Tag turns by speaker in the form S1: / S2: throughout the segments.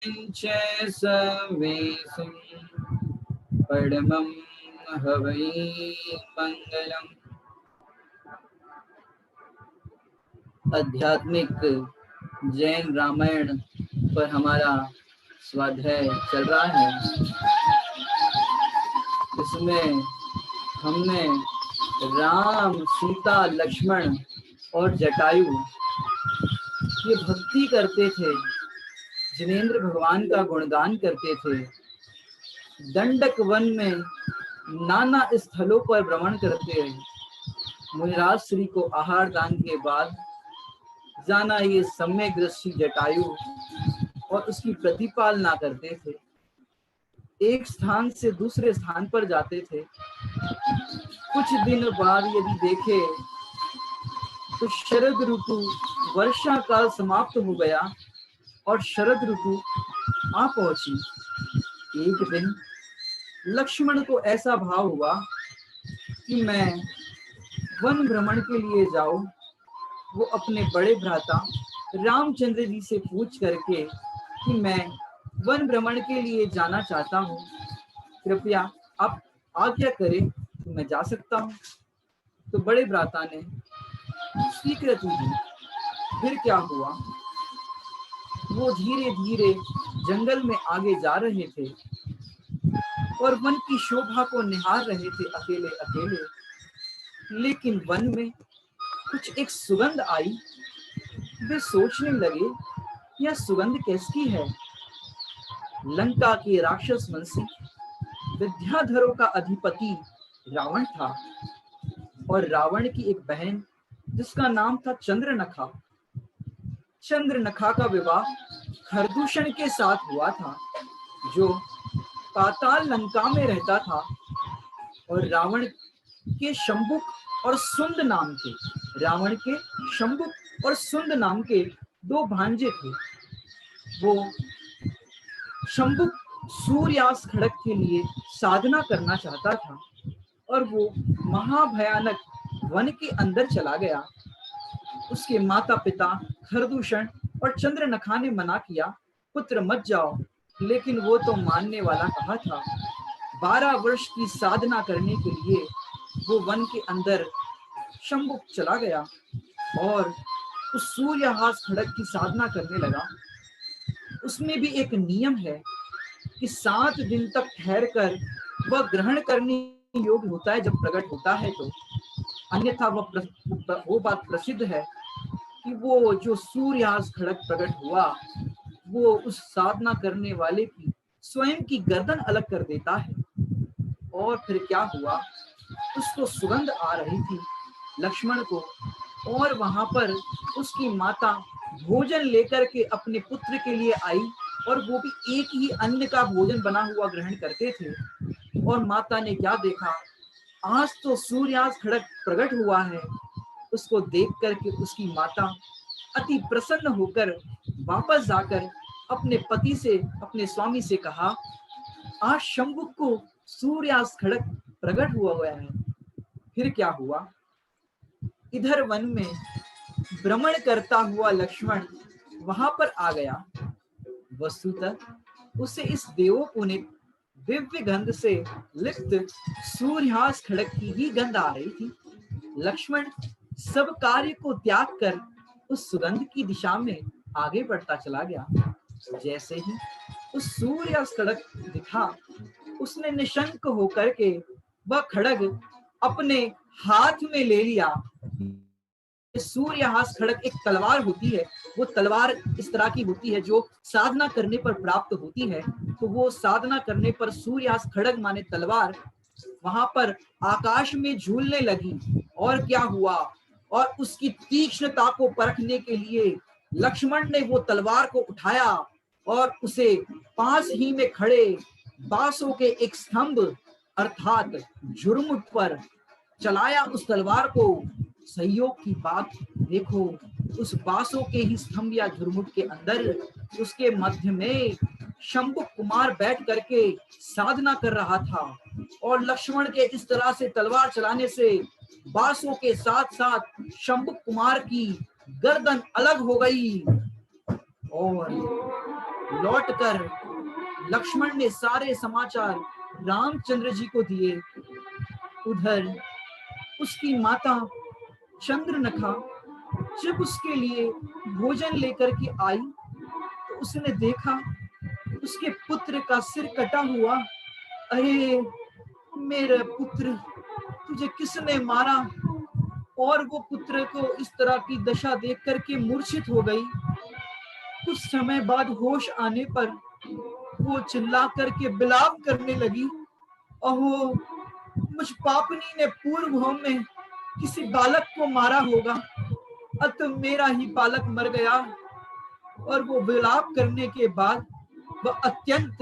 S1: च सवेशं परमं हवै मंगलम्। आध्यात्मिक जैन रामायण पर हमारा स्वाध्याय चल रहा है। इसमें हमने राम, सीता, लक्ष्मण और जटायु ये भक्ति करते थे, जिनेंद्र भगवान का गुणगान करते थे, दंडक वन में नाना स्थलों पर भ्रमण करते रहे। मुनिराज श्री को आहार दान के बाद जाना ये सम्यग्दृष्टि जटायु और उसकी प्रतिपालना करते थे। एक स्थान से दूसरे स्थान पर जाते थे। कुछ दिन बाद यदि देखे तो शरद ऋतु, वर्षा काल समाप्त हो गया और शरद ऋतु आ पहुंची। एक दिन लक्ष्मण को ऐसा भाव हुआ कि मैं वन भ्रमण के लिए जाऊं। वो अपने बड़े भ्राता रामचंद्र जी से पूछ करके कि मैं वन भ्रमण के लिए जाना चाहता हूँ, कृपया आप आज्ञा करें तो मैं जा सकता हूँ। तो बड़े भ्राता ने स्वीकृति दी। फिर क्या हुआ, वो धीरे धीरे जंगल में आगे जा रहे थे और वन की शोभा को निहार रहे थे अकेले अकेले। लेकिन वन में कुछ एक सुगंध आई। वे सोचने लगे, यह सुगंध किसकी है? लंका के राक्षस वंशी विद्याधरों का अधिपति रावण था और रावण की एक बहन जिसका नाम था चंद्रनखा। चंद्रनखा का विवाह खरदूषण के साथ हुआ था, जो पाताल लंका में रहता था। और रावण के शंबुक और सुंद नाम के, रावण के शंबुक और सुंद नाम के दो भांजे थे। वो शंबुक सूर्यास्त खड़क के लिए साधना करना चाहता था और वो महाभयानक वन के अंदर चला गया। उसके माता पिता खरदूषण और चंद्रनखा ने मना किया, पुत्र मत जाओ, लेकिन वो तो मानने वाला कहा था। 12 वर्ष की साधना करने के लिए वो वन के अंदर शंबुक चला गया और उस सूर्यास्त खड़क की साधना करने लगा। उसमें भी एक नियम है कि 7 दिन तक ठहर कर वह ग्रहण करने योग्य होता है जब प्रकट होता है तो, अन्यथा वो बात प्रसिद्ध है कि वो जो सूर्यास्त खड़क प्रकट हुआ वो उस साधना करने वाले की स्वयं की गर्दन अलग कर देता है। और फिर क्या हुआ, उसको सुगंध आ रही थी लक्ष्मण को, और वहां पर उसकी माता भोजन लेकर के अपने पुत्र के लिए आई और वो भी एक ही अन्न का भोजन बना हुआ ग्रहण करते थे। और माता ने क्या देखा, आज तो सूर्यास्त खड़क प्रकट हुआ है। उसको देख करके उसकी माता अति प्रसन्न होकर वापस जाकर अपने पति से, अपने स्वामी से कहा, आज शंबुक को सूर्यास्त खड़क प्रकट हुआ है। फिर क्या हुआ, इधर वन में भ्रमण करता हुआ लक्ष्मण वहां पर आ गया। वस्तुतः उसे इस देवोपुनित दिव्य गंध से लिप्त सूर्यास्त खड़क की ही गंध आ रही थी। लक्ष्मण सब कार्य को त्याग कर उस सुगंध की दिशा में आगे बढ़ता चला गया। जैसे ही उस सूर्यास्त खड़क दिखा, उसने निशंक होकर के वह खड़ग अपने हाथ में ले लिया। सूर्यास्त खड़ग एक तलवार होती है, वो तलवार इस तरह की होती है जो साधना करने पर प्राप्त होती है। तो वो साधना करने पर सूर्यास्त खड़ग माने तलवार वहां पर आकाश में झूलने लगी। और क्या हुआ, और उसकी तीक्ष्णता को परखने के लिए लक्ष्मण ने वो तलवार को उठाया और उसे पास ही में खड़े बांसों के एक स्तंभ अर्थात झुरमुट पर चलाया उस तलवार को। सहयोग की बात देखो, उस बांसों के ही स्तंभ या झुरमुट के अंदर उसके मध्य में शंभु कुमार बैठ करके साधना कर रहा था। और लक्ष्मण के इस तरह से तलवार चलाने से बांसों के साथ साथ शंभु कुमार की गर्दन अलग हो गई और लौटकर लक्ष्मण ने सारे समाचार रामचंद्र जी को दिए। उधर उसकी माता चंद्रनखा जब उसके लिए भोजन लेकर के आई तो उसने देखा उसके पुत्र का सिर कटा हुआ। अरे मेरे पुत्र, तुझे किसने मारा? और वो पुत्र को इस तरह की दशा देख करके मूर्छित हो गई। कुछ समय बाद होश आने पर वो चिल्ला करके विलाप करने लगी, अहो मुझ पापनी ने पूर्व होम में किसी बालक को मारा होगा, अतः मेरा ही बालक मर गया। और वो विलाप करने के बाद वह अत्यंत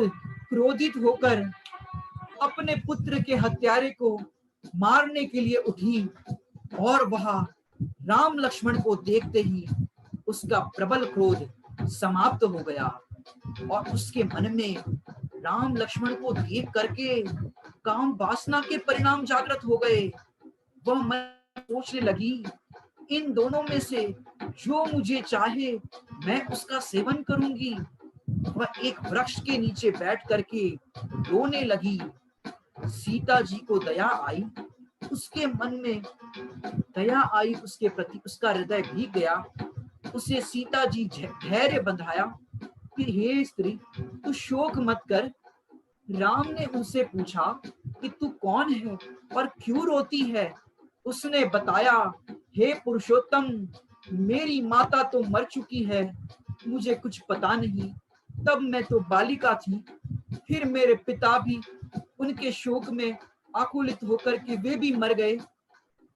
S1: क्रोधित होकर अपने पुत्र के हत्यारे को मारने के लिए उठी। और वह राम लक्ष्मण को देखते ही उसका प्रबल क्रोध समाप्त हो गया और उसके मन में राम लक्ष्मण को देख करके काम वासना के परिणाम जागृत हो गए। वह मन सोचने लगी, इन दोनों में से जो मुझे चाहे मैं उसका सेवन करूंगी। वह एक वृक्ष के नीचे बैठ करके रोने लगी। सीता जी को दया आई, उसके मन में दया आई उसके प्रति, उसका हृदय भीग गया। उसे सीता जी धैर्य बंधाया कि हे स्त्री, तू शोक मत कर। राम ने उनसे पूछा कि तू कौन है और क्यों रोती है? उसने बताया, हे पुरुषोत्तम, मेरी माता तो मर चुकी है, मुझे कुछ पता नहीं, तब मैं तो बालिका थी। फिर मेरे पिता भी उनके शोक में आकुलित होकर के वे भी मर गए।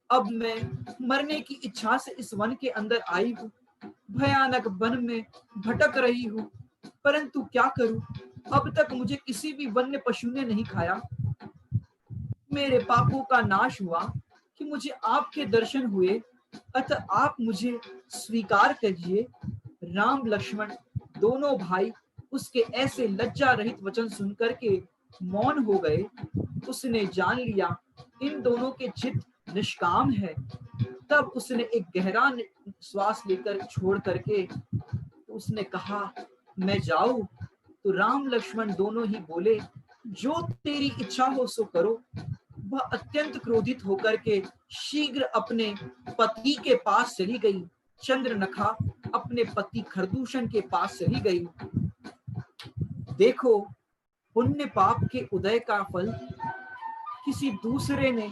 S1: अब मैं मरने की इच्छा से इस वन के अंदर आई हूँ। भयानक वन में भटक रही हूँ, परंतु क्या करूं, अब तक मुझे किसी भी वन्य पशु ने नहीं खाया। मेरे पापों का नाश हुआ कि मुझे आपके दर्शन हुए, अतः आप मुझे स्वीकार कीजिए। राम लक्ष्मण दोनों भाई उसके ऐसे लज्जा रहित वचन सुनकर के मौन हो गए। उसने जान लिया इन दोनों के चित्त निष्काम है। तब उसने एक गहरा श्वास लेकर छोड़ करके उसने कहा, मैं जाऊं? तो राम लक्ष्मण दोनों ही बोले, जो तेरी इच्छा हो सो करो। वह अत्यंत क्रोधित होकर के शीघ्र अपने पति के पास चली गई। चंद्रनखा अपने पति खरदूषण के पास चली गई। देखो, पुण्य पाप के उदय का फल किसी दूसरे ने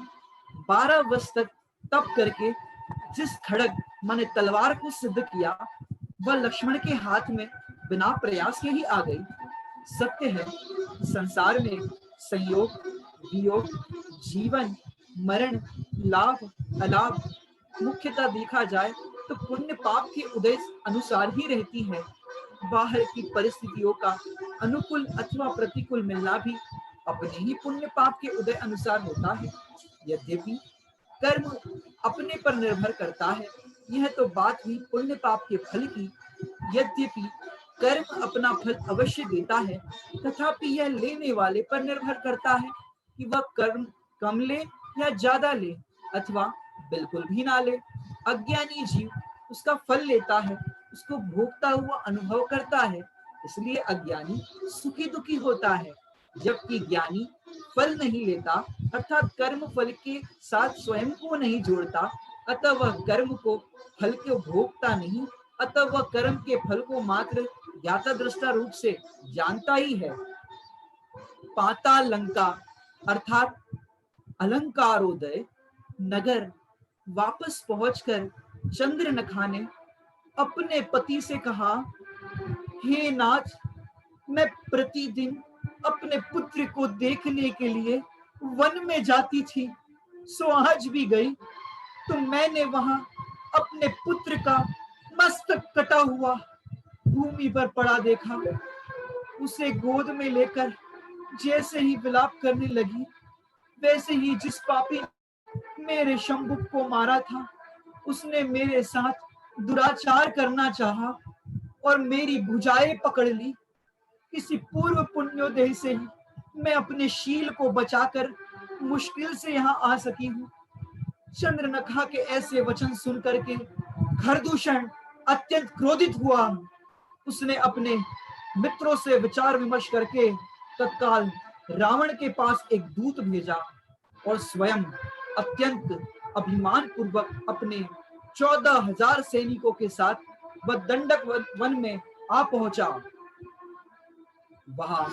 S1: 12 वर्ष तक तप करके जिस खड़ग माने तलवार को सिद्ध किया, वह लक्ष्मण के हाथ में बिना प्रयास के ही आ गई। सत्य है, संसार में संयोग, वियोग, जीवन, मरण, लाभ, अलाभ मुख्यतः देखा जाए तो पुण्य पाप के उदय अनुसार ही रहती है। बाहर की परिस्थितियों का अनुकूल अथवा प्रतिकूल मिलना भी अपने ही पुण्य पाप के उदय अनुसार होता है। यद्यपि कर्म अपने पर निर्भर करता है, यह तो बात हुई पुण्य पाप के फल की। यद्यपि कर्म अपना फल अवश्य देता है, तथापि यह लेने वाले पर निर्भर करता है कि वह कर्म कम ले या ज्यादा ले अथवा बिल्कुल भी ना ले। अज्ञानी जीव उसका फल लेता है, उसको भोगता हुआ अनुभव करता है, इसलिए अज्ञानी सुखी दुखी होता है। जबकि ज्ञानी फल नहीं लेता, अर्थात कर्म फल के साथ स्वयं को नहीं जोड़ता, अतः वह कर्म को फल को भोगता नहीं, अतः वह कर्म के फल को मात्र ज्ञाता दृष्टा रूप से जानता ही है। पाताल लंका अर्थात अलंकारोदय नगर वापस पहुंचकर चंद्रनखा ने अपने पति से कहा, हे नाथ, मैं प्रतिदिन अपने पुत्र को देखने के लिए वन में जाती थी, सो आज भी गई तो मैंने वहां अपने पुत्र का मस्तक कटा हुआ भूमि पर पड़ा देखा। उसे गोद में लेकर जैसे ही विलाप करने लगी, वैसे ही जिस पापी मेरे शंभुक को मारा था, उसने मेरे साथ दुराचार करना चाहा और मेरी भुजाएं पकड़ ली। किसी पूर्व पुण्योदय से ही मैं अपने शील को बचाकर मुश्किल से यहाँ आ सकी हूँ। चंद्रनखा के ऐसे वचन सुन करके खरदूषण अत्यंत क्रोधित हुआ। उसने अपने मित्रों से विचार विमर्श करके तत्काल रावण के पास एक दूत भेजा और स्वयं अत्यंत अभिमान पूर्वक अपने 14,000 सैनिकों के साथ वह दंडक वन में आ पहुंचा। वहां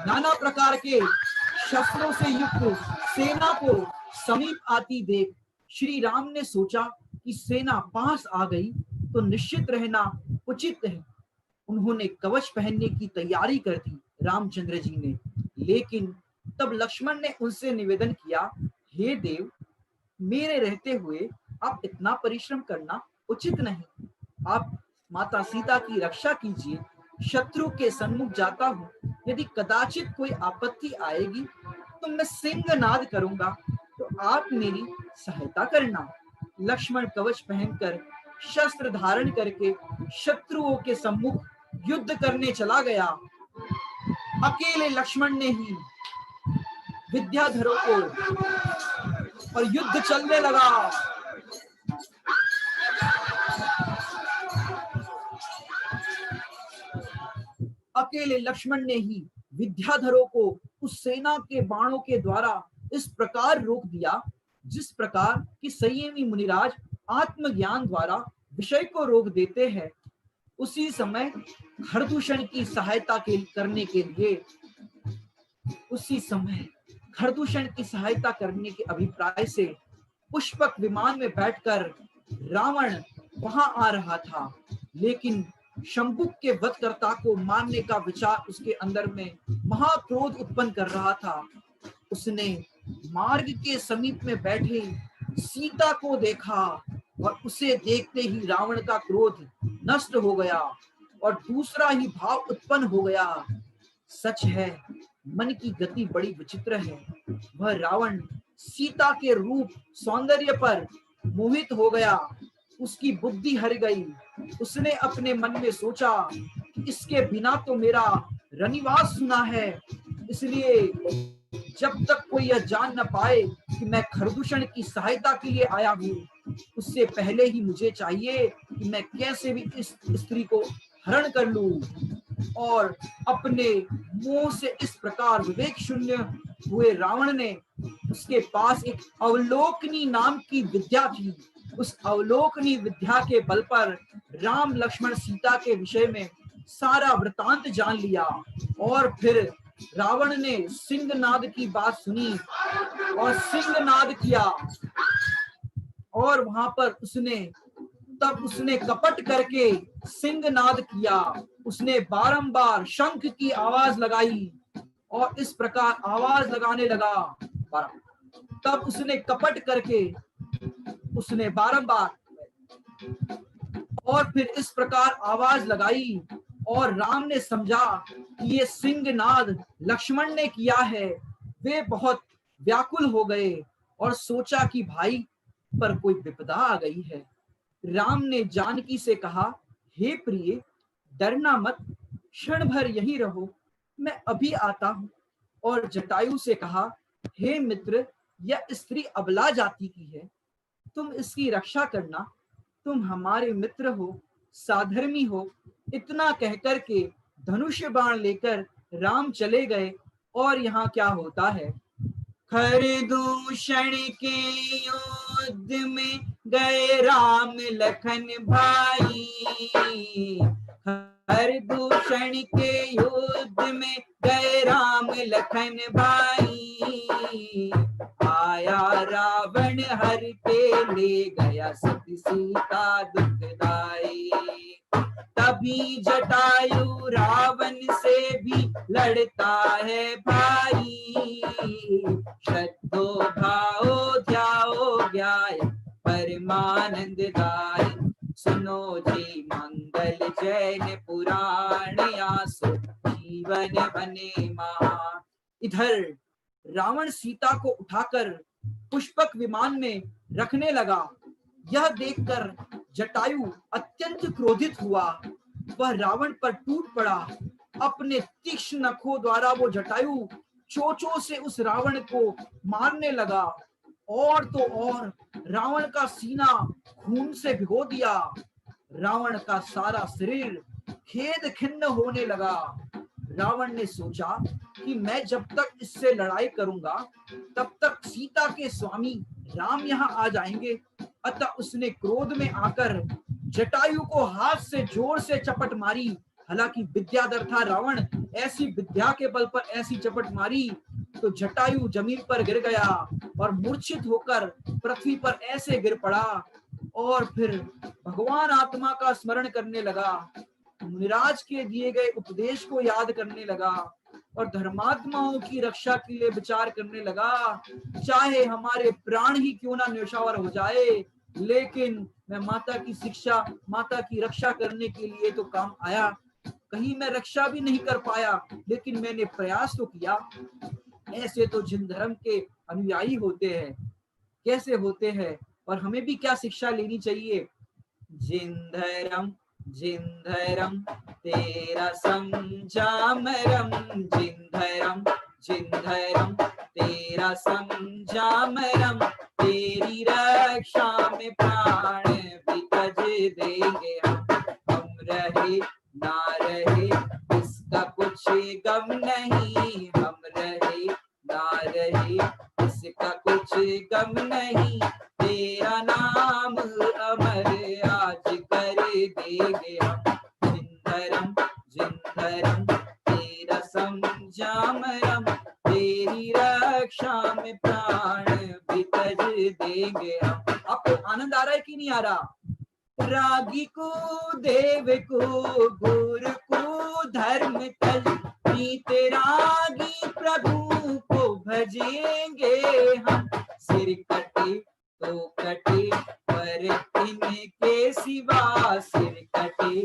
S1: नाना प्रकार के शस्त्रों से युक्त सेना को समीप आती देख श्री राम ने सोचा कि सेना पास आ गई तो निश्चित रहना उचित है। उन्होंने कवच पहनने की तैयारी कर दी रामचंद्र जी ने, लेकिन तब लक्ष्मण ने उनसे निवेदन किया, हे देव, मेरे रहते हुए आप इतना परिश्रम करना उचित नहीं। आप माता सीता की रक्षा कीजिए। शत्रु के सन्मुख जाता हूँ, यदि कदाचित कोई आपत्ति आएगी तो मैं सिंहनाद करूंगा, तो आप मेरी सहायता करना। लक्ष्मण कवच पहनकर शस्त्र धारण करके शत्रुओं के सम्मुख युद्ध करने चला गया। अकेले लक्ष्मण ने ही विद्याधरों को, और युद्ध चलने लगा। अकेले लक्ष्मण ने ही विद्याधरों को उस सेना के बाणों के द्वारा इस प्रकार रोक दिया जिस प्रकार कि संयमी मुनिराज आत्मज्ञान द्वारा विषय को रोक देते हैं। उसी समय खरदूषण की सहायता करने के अभिप्राय से पुष्पक विमान में बैठकर रावण वहां आ रहा था, लेकिन शंभुक के वधकर्ता को मारने का विचार उसके अंदर में महाक्रोध उत्पन्न कर रहा था। उसने मार्ग के समीप में बैठे सीता को देखा और उसे देखते ही रावण का क्रोध नष्ट हो गया और दूसरा ही भाव उत्पन्न हो गया। सच है, मन की गति बड़ी विचित्र है। वह रावण सीता के रूप सौंदर्य पर मोहित हो गया, उसकी बुद्धि हर गई। उसने अपने मन में सोचा कि इसके बिना तो मेरा रनिवास सुना है, इसलिए जब तक कोई यह जान न पाए कि मैं खरदूषण की सहायता के लिए आया हूँ, उससे पहले ही मुझे चाहिए कि मैं कैसे भी इस स्त्री को हरण कर लूं। और अपने मुंह से इस प्रकार विवेक शून्य हुए रावण ने, उसके पास एक अवलोकनी नाम की विद्या थी। उस अवलोकनी विद्या के बल पर राम लक्ष्मण सीता के विषय में सारा वृतांत जान लिया। और फिर रावण ने सिंहनाद की बात सुनी और सिंहनाद किया, और वहां पर उसने कपट करके सिंहनाद किया। उसने बारंबार शंख की आवाज लगाई और इस प्रकार आवाज लगाने लगा। तब उसने कपट करके उसने बारंबार और फिर इस प्रकार आवाज लगाई, और राम ने समझा कि ये सिंहनाद लक्ष्मण ने किया है। वे बहुत व्याकुल हो गए और सोचा कि भाई पर कोई विपदा आ गई है। राम ने जानकी से कहा, हे प्रिय, डरना मत, क्षण भर यहीं रहो, मैं अभी आता हूं। और जटायु से कहा, हे मित्र, यह स्त्री अबला जाति की है, तुम इसकी रक्षा करना, तुम हमारे मित्र हो, साधर्मी हो। इतना कहकर के धनुष बाण लेकर राम चले गए। और यहाँ क्या होता है, खरदूषण के युद्ध में गए राम लखन भाई, खरदूषण के युद्ध में गए राम लखन भाई, आया रावण हर के ले गया सती सीता दुखदाई, तभी जटायु रावण से भी लड़ता है भाई, श्रद्धो भाओ ध्याओ ज्ञाय परमानंद दाई, सुनो जी मंगल जैन पुराण आसो जीवन बने महान। इधर रावण सीता को उठाकर पुष्पक विमान में रखने लगा। यह देखकर जटायु अत्यंत क्रोधित हुआ, वह रावण पर टूट पड़ा। अपने तीक्ष्ण नखों द्वारा वो जटायु चोंचों से उस रावण को मारने लगा, और तो और रावण का सीना खून से भिगो दिया। रावण का सारा शरीर खेद खिन्न होने लगा। रावण ने सोचा कि मैं जब तक इससे लड़ाई करूंगा तब तक सीता के स्वामी राम यहाँ आ जाएंगे। अतः उसने क्रोध में आकर जटायु को हाथ से जोर से चपट मारी। हालांकि विद्याधर था रावण, ऐसी विद्या के बल पर ऐसी चपट मारी तो जटायु जमीन पर गिर गया और मूर्छित होकर पृथ्वी पर ऐसे गिर पड़ा। और फिर भगवान आत्मा का स्मरण करने लगा, मुनिराज के दिए गए उपदेश को याद करने लगा और धर्मात्माओं की रक्षा के लिए विचार करने लगा। चाहे हमारे प्राण ही क्यों ना न्यौछावर हो जाए, लेकिन मैं माता की शिक्षा, माता की रक्षा करने के लिए तो काम आया। कहीं मैं रक्षा भी नहीं कर पाया, लेकिन मैंने प्रयास तो किया। ऐसे तो जिन धर्म के अनुयायी होते हैं, कैसे होते हैं, और हमें भी क्या शिक्षा लेनी चाहिए। जिन धर्म तेरा संजामरम, जिन धर्म तेरा संजामरम, तेरी रक्षा में प्राण भी तज देंगे हम रहे ना रहे इसका कुछ गम नहीं, हम रहे ना रहे इसका कुछ गम नहीं, तेरा नाम अमर आज कर देंगे हम। जिन धर्म तेरा संजामरम, तेरी रक्षा में प्राण भी तज देंगे हम। आपको आनंद आ रहा है कि नहीं आ रहा? रागी को देव को गुरु को धर्म तज, प्रीत रागी प्रभु को भजेंगे हम। सिर कटे तो कटे पर इनके सिवा, सिर कटे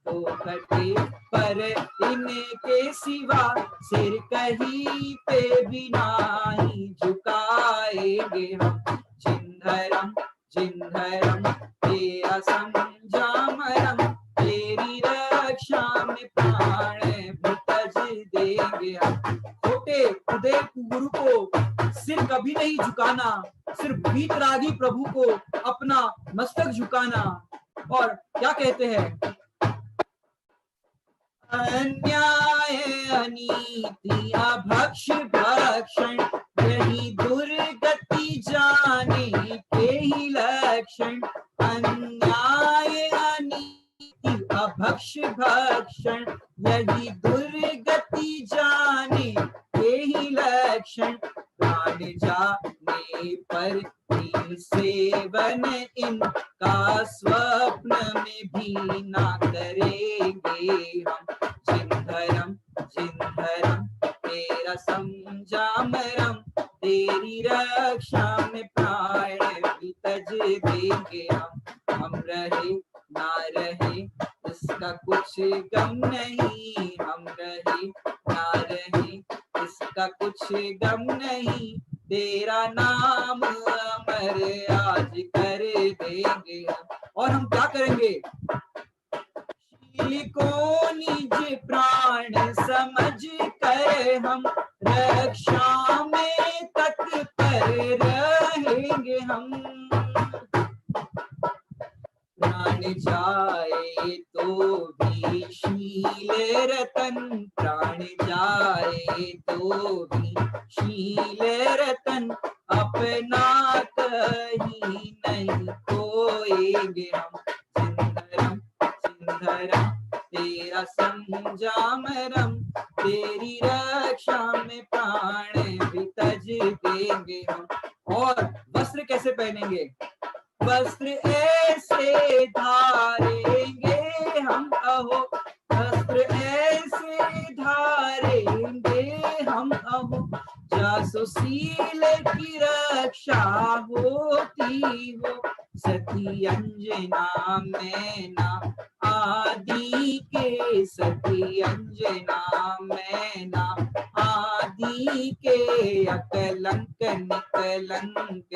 S1: तो कटे पर इनके सिवा, सिर कहीं पे भी नहीं झुकाएंगे हम। जिन धर्म तेरा संजामरम, तेरी रक्षा में प्राण भी तज देंगे हम। खोटे उदय गुरु को सिर कभी नहीं झुकाना, सिर्फ वीतरागी प्रभु को अपना मस्तक झुकाना। और क्या कहते हैं, अन्याय अनीति अभक्ष भक्षण, यही दुर्गति जाने के ही लक्षण। अन्याय अनीति अभक्ष भक्षण, यही दुर्गति जाने के ही लक्षण। प्राण जाने पर भी सेवन इनका स्वप्न में भी ना करेंगे हम। जिन धर्म तेरा संजामरम, तेरी रक्षा में प्राण भी तज देंगे हम रहे ना रहे इसका कुछ गम नहीं, हम रहे ना रहे इसका कुछ गम नहीं, तेरा नाम अमर आज कर देंगे हम। और हम क्या करेंगे, को निज प्राण समझ कर हम रक्षा में तत्पर रहेंगे हम। प्राण जाए तो भी शील रतन, प्राण जाए तो भी शील रतन, अपना कहीं नहीं खोएंगे हम। जिन धर्म तेरा संजामरम, तेरी रक्षा में प्राण भी तज देंगे हम। और वस्त्र कैसे पहनेंगे, वस्त्र ऐसे धारेंगे हम अहो, वस्त्र ऐसे धारेंगे हम अहो, जासुसील की रक्षा होती हो। सती अंजना मैना आदि के, सती अंजना मैना आदि के, अकलंक निकलंक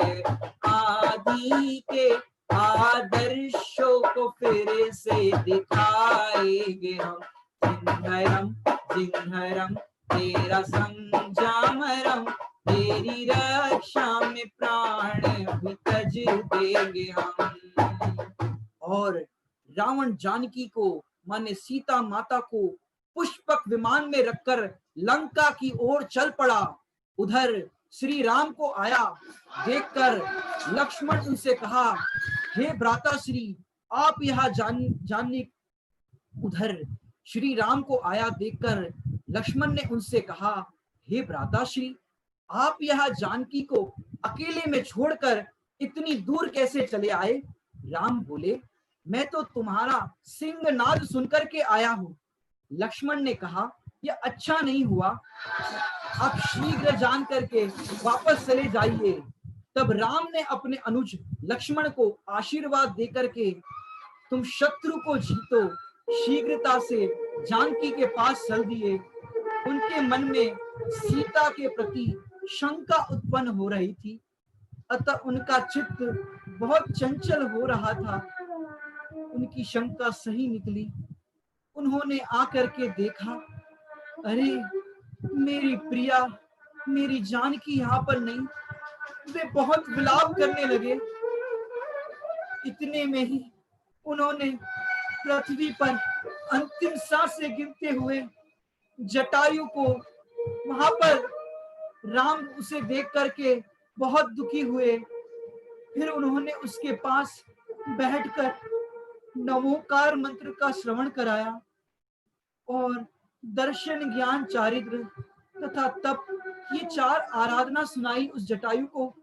S1: आदि के आदर्शों को फिर से दिखाएंगे हम। जिन धर्म तेरा संजामरम, तेरी रक्षा में प्राण भी तज देंगे हम। और रावण जानकी को माने सीता माता को पुष्पक विमान में रखकर लंका की ओर चल पड़ा। उधर श्री राम को आया देखकर लक्ष्मण उनसे कहा, हे भ्राता श्री, आप यहाँ जानने। उधर श्री राम को आया देखकर लक्ष्मण ने उनसे कहा, हे भ्राता श्री, आप यहाँ जानकी को अकेले में छोड़कर इतनी दूर कैसे चले आए? राम बोले, मैं तो तुम्हारा सिंहनाद सुनकर के आया हूं। लक्ष्मण ने कहा, यह अच्छा नहीं हुआ, आप शीघ्र जान करके वापस चले जाइए। तब राम ने अपने अनुज लक्ष्मण को आशीर्वाद देकर के, तुम शत्रु को जीतो, शीघ्रता से जानकी के पास चल दिए। उनके मन में सीता के प्रति शंका उत्पन्न हो रही थी, अतः उनका चित्त बहुत चंचल हो रहा था। उनकी शंका सही निकली। उन्होंने आकर के देखा, अरे मेरी प्रिया, मेरी जानकी यहाँ पर नहीं। वे बहुत विलाप करने लगे। इतने में ही उन्होंने पृथ्वी पर अंतिम सांसें गिनते हुए जटायु को, वहां पर राम उसे देख करके बहुत दुखी हुए। फिर उन्होंने उसके पास बैठकर नमोकार मंत्र का श्रवण कराया और दर्शन, ज्ञान, चारित्र तथा तप, ये 4 आराधना सुनाई उस जटायु को।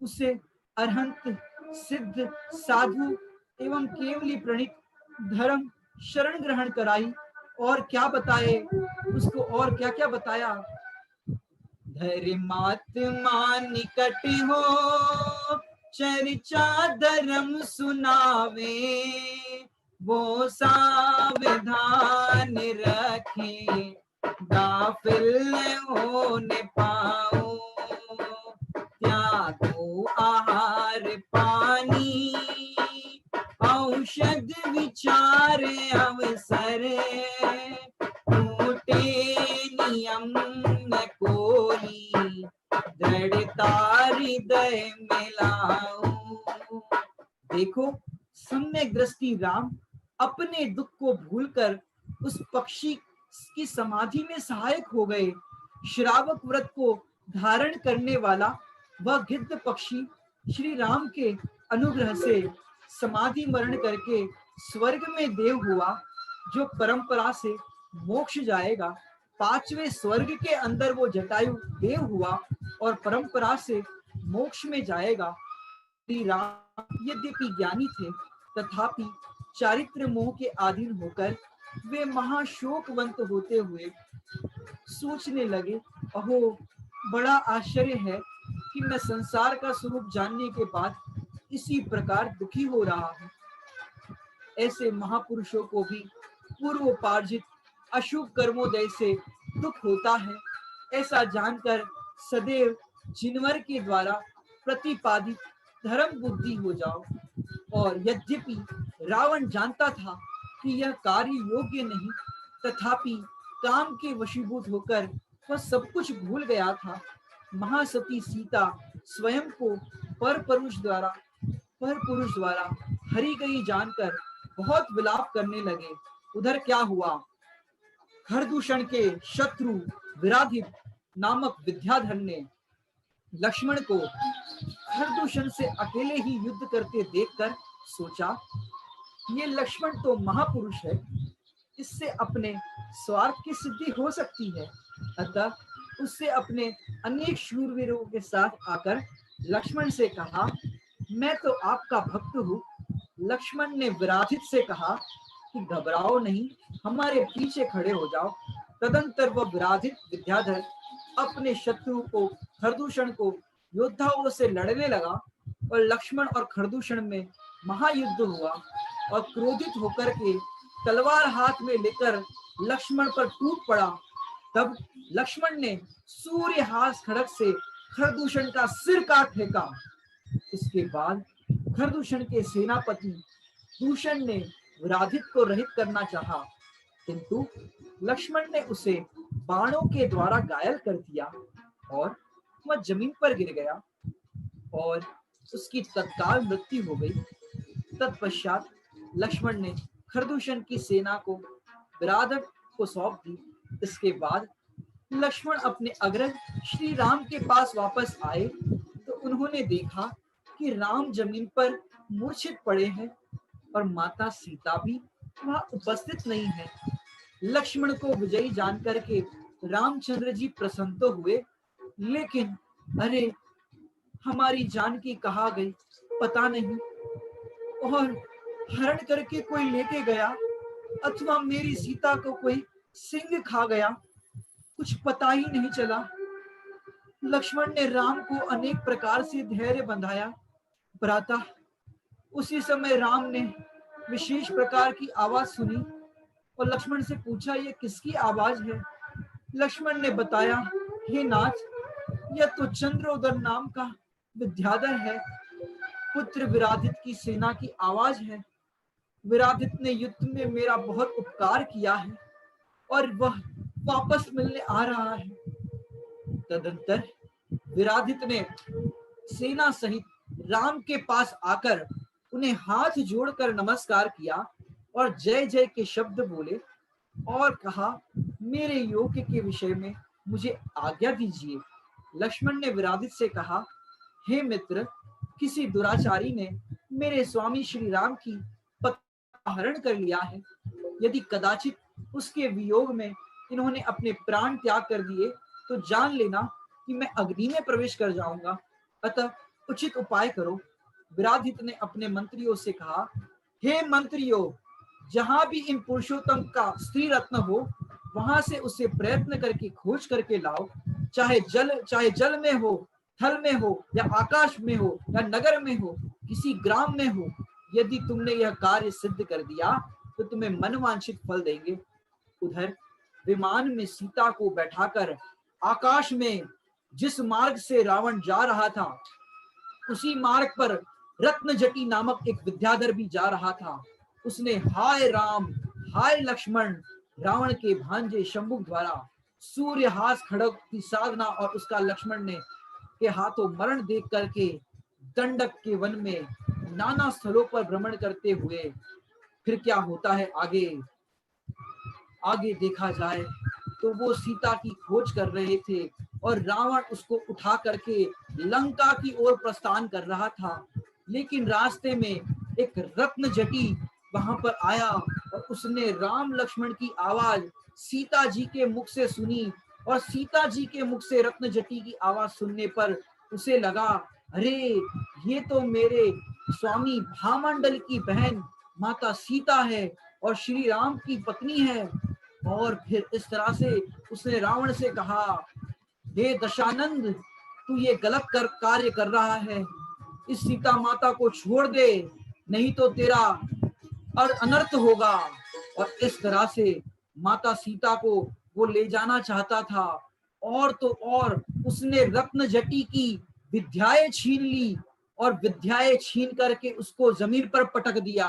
S1: उसे अरहंत, सिद्ध, साधु एवं केवली प्रणीत धर्म शरण ग्रहण कराई। और क्या बताए उसको, और क्या क्या बताया। धर्मात्मा निकट हो, चर्चा धर्म सुनावे, वो सावधान रखे, गाफिल हो न पाओ। त्यागो आहार पानी, औषध विचार अवसर, टूटे नियम न कोई, दृढ़ता हृदय मिलाओ। देखो, सम्यक दृष्टि राम अपने दुख को भूलकर उस पक्षी की समाधि में सहायक हो गए। श्रावक व्रत को धारण करने वाला वह गिद्ध पक्षी श्री राम के अनुग्रह से समाधि मरण करके स्वर्ग में देव हुआ, जो परंपरा से मोक्ष जाएगा। 5वें स्वर्ग के अंदर वो जटायु देव हुआ और परंपरा से मोक्ष में जाएगा। श्री राम यद्यपि ज्ञानी थे, तथापि चारित्र मोह के अधीन होकर वे महाशोकवंत होते हुए सोचने लगे, अहो बड़ा आश्चर्य है कि मैं संसार का स्वरूप जानने के बाद इसी प्रकार दुखी हो रहा हूं। ऐसे महापुरुषों को भी पूर्वोपार्जित अशुभ कर्मोदय से दुख होता है, ऐसा जानकर सदैव जिनवर के द्वारा प्रतिपादित धर्म बुद्धि हो जाओ। और यद्यपि रावण जानता था कि यह कार्य योग्य नहीं, तथापि काम के वशीभूत होकर वह सब कुछ भूल गया था। महासती सीता स्वयं को पर पुरुष द्वारा हरी गई जानकर बहुत विलाप करने लगे। उधर क्या हुआ, खरदूषण के शत्रु विराधिप नामक विद्याधर ने लक्ष्मण को खरदूषण से अकेले ही युद्ध करते देखकर सोचा, ये लक्ष्मण तो महापुरुष है, इससे अपने स्वार्थ की सिद्धि हो सकती है। अतः उससे अपने अनेक शूरवीरों के साथ आकर लक्ष्मण से कहा, मैं तो आपका भक्त हूँ। लक्ष्मण ने विराधित से कहा कि घबराओ नहीं, हमारे पीछे खड़े हो जाओ। तदंतर वह विराधित विद्याधर अपने शत्रु को खरदूषण को योद्धाओं से लड़ने लगा और लक्ष्मण और खरदूषण में महायुद्ध हुआ और क्रोधित होकर के तलवार हाथ में लेकर लक्ष्मण पर टूट पड़ा। तब लक्ष्मण ने सूर्यहास खड़ग से खरदूषण का सिर काट फेंका। इसके बाद खरदूषण के सेनापति दूषण ने विराधित को रहित करना चाहा, किंतु लक्ष्मण ने उसे बाणों के द्वारा घायल कर दिया और वह जमीन पर गिर गया और उसकी तत्काल मृत्यु हो गई। तत्पश्चात लक्ष्मण ने खरदूषण की सेना को विराधत को सौंप दी। इसके बाद लक्ष्मण अपने अग्रज श्री राम के पास वापस आए तो उन्होंने देखा कि राम जमीन पर मूर्छित पड़े हैं और माता सीता भी वहां उपस्थित नहीं है। लक्ष्मण को विजयी जानकर के रामचंद्र जी प्रसन्न तो हुए, लेकिन अरे हमारी जानकी कहाँ गई पता नहीं, और हरण करके कोई लेके गया अथवा मेरी सीता को कोई सिंह खा गया, कुछ पता ही नहीं चला। लक्ष्मण ने राम को अनेक प्रकार से धैर्य बंधाया। भ्राता, उसी समय राम ने विशेष प्रकार की आवाज सुनी और लक्ष्मण से पूछा, यह किसकी आवाज है? लक्ष्मण ने बताया, हे नाथ, यह तो चंद्रोदर नाम का विद्याधर है, पुत्र विराधित की सेना की आवाज है। विराधित ने युद्ध में मेरा बहुत उपकार किया है और वह वापस मिलने आ रहा है। तदंतर विराधित ने सेना सहित राम के पास आकर उन्हें हाथ जोड़कर नमस्कार किया और जय जय के शब्द बोले और कहा, मेरे योग के विषय में मुझे आज्ञा दीजिए। लक्ष्मण ने विराधित से कहा, हे मित्र, किसी दुराचारी ने मेरे स्वामी श्री राम की पत्नी हरण कर लिया है। यदि कदाचित उसके वियोग में इन्होंने अपने प्राण त्याग कर दिए तो जान लेना कि मैं अग्नि में प्रवेश कर जाऊंगा, अतः उचित उपाय करो। विराधित ने अपने मंत्रियों से कहा, हे मंत्रियों, जहां भी इन पुरुषोत्तम का स्त्री रत्न हो वहां से उसे प्रयत्न करके खोज करके लाओ, चाहे जल में हो, थल में हो, या आकाश में हो, या नगर में हो, किसी ग्राम में हो। यदि तुमने यह कार्य सिद्ध कर दिया तो तुम्हें मनवांछित फल देंगे। उधर विमान में सीता को बैठाकर आकाश में जिस मार्ग से रावण जा रहा था उसी मार्ग पर रत्नजटी नामक एक विद्याधर भी जा रहा था। उसने हाय राम हाय लक्ष्मण रावण के भांजे शंभुक द्वारा सूर्यहास खड़ग की साधना और उसका लक्ष्मण ने के हाथों मरण देख करके दंडक के वन में नाना स्थलों पर भ्रमण करते हुए फिर क्या होता है आगे देखा जाए तो वो सीता की खोज कर रहे थे और रावण उसको उठा करके लंका की ओर प्रस्थान कर रहा था। लेकिन रास्ते में एक रत्नजटी वहां पर आया और उसने राम लक्ष्मण की आवाज सीता जी के मुख से सुनी और सीता जी के मुख से रत्नजटी की आवाज सुनने पर उसे लगा, अरे ये तो मेरे स्वामी भामंडल की बहन माता सीता है और श्री राम की पत्नी है। और फिर इस तरह से उसने रावण से कहा, हे दशानंद, तू ये गलत कार्य कर रहा है, इस सीता माता को छोड़ दे, नहीं तो तेरा अनर्थ होगा। और इस तरह से माता सीता को वो ले जाना चाहता था और तो और उसने रत्नजटी की विद्याएं छीन ली और विद्याएं छीन करके उसको जमीन पर पटक दिया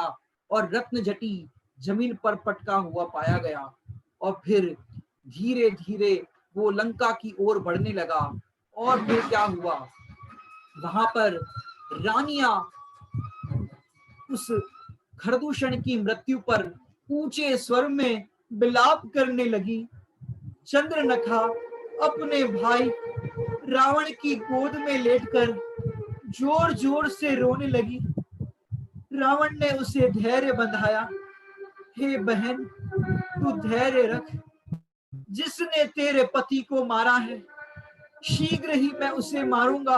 S1: और रत्नजटी जमीन पर पटका हुआ पाया गया। और फिर धीरे धीरे वो लंका की ओर बढ़ने लगा। और फिर क्या हुआ, वहां पर रानियां उस खरदूषण की मृत्यु पर ऊंचे स्वर में विलाप करने लगी। चंद्रनखा अपने भाई रावण की गोद में लेटकर जोर जोर से रोने लगी। रावण ने उसे धैर्य बंधाया, हे बहन, तू धैर्य रख, जिसने तेरे पति को मारा है शीघ्र ही मैं उसे मारूंगा।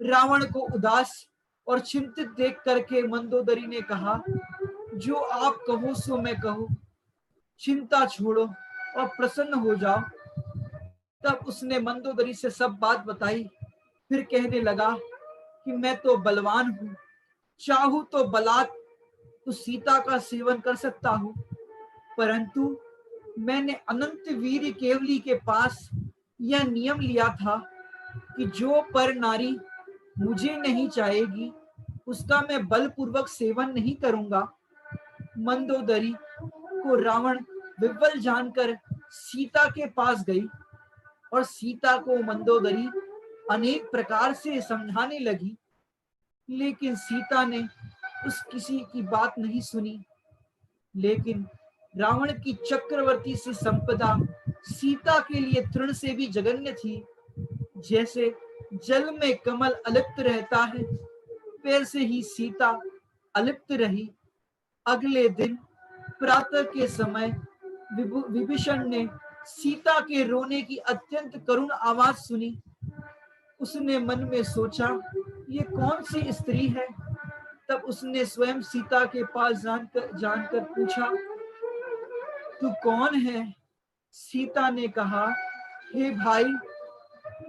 S1: रावण को उदास और चिंतित देख करके मंदोदरी ने कहा, जो आप कहो सो मैं कहूं, चिंता छोड़ो और प्रसन्न हो जाओ। तब उसने मंदोदरी से सब बात बताई। फिर कहने लगा कि मैं तो बलवान हूं, चाहूं तो बलात् तो सीता का सेवन कर सकता हूं, परंतु मैंने अनंत वीर केवली के पास यह नियम लिया था कि जो पर नारी मुझे नहीं चाहेगी उसका मैं बलपूर्वक सेवन नहीं करूंगा। मंदोदरी को रावण विह्वल जानकर सीता के पास गई और सीता को मंदोदरी अनेक प्रकार से समझाने लगी, लेकिन सीता ने उस किसी की बात नहीं सुनी। लेकिन रावण की चक्रवर्ती सी संपदा सीता के लिए तृण से भी जघन्य थी। जैसे जल में कमल अलिप्त रहता है, वैसे ही सीता अलिप्त रही। अगले दिन प्रातः के समय विभीषण ने सीता के रोने की अत्यंत करुण आवाज सुनी। उसने मन में सोचा, ये कौन सी स्त्री है। तब उसने स्वयं सीता के पास जानकर पूछा, तू कौन है। सीता ने कहा, हे भाई,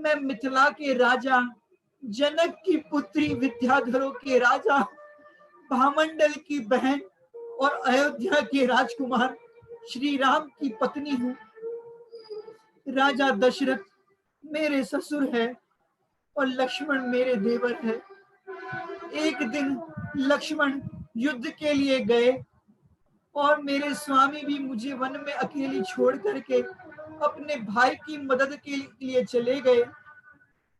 S1: मैं मिथिला के राजा जनक की पुत्री, विद्याधरों के राजा भामंडल की बहन और अयोध्या के राजकुमार श्री राम की पत्नी हूँ। राजा दशरथ मेरे ससुर है और लक्ष्मण मेरे देवर है। एक दिन लक्ष्मण युद्ध के लिए गए और मेरे स्वामी भी मुझे वन में अकेली छोड़ करके अपने भाई की मदद के लिए चले गए।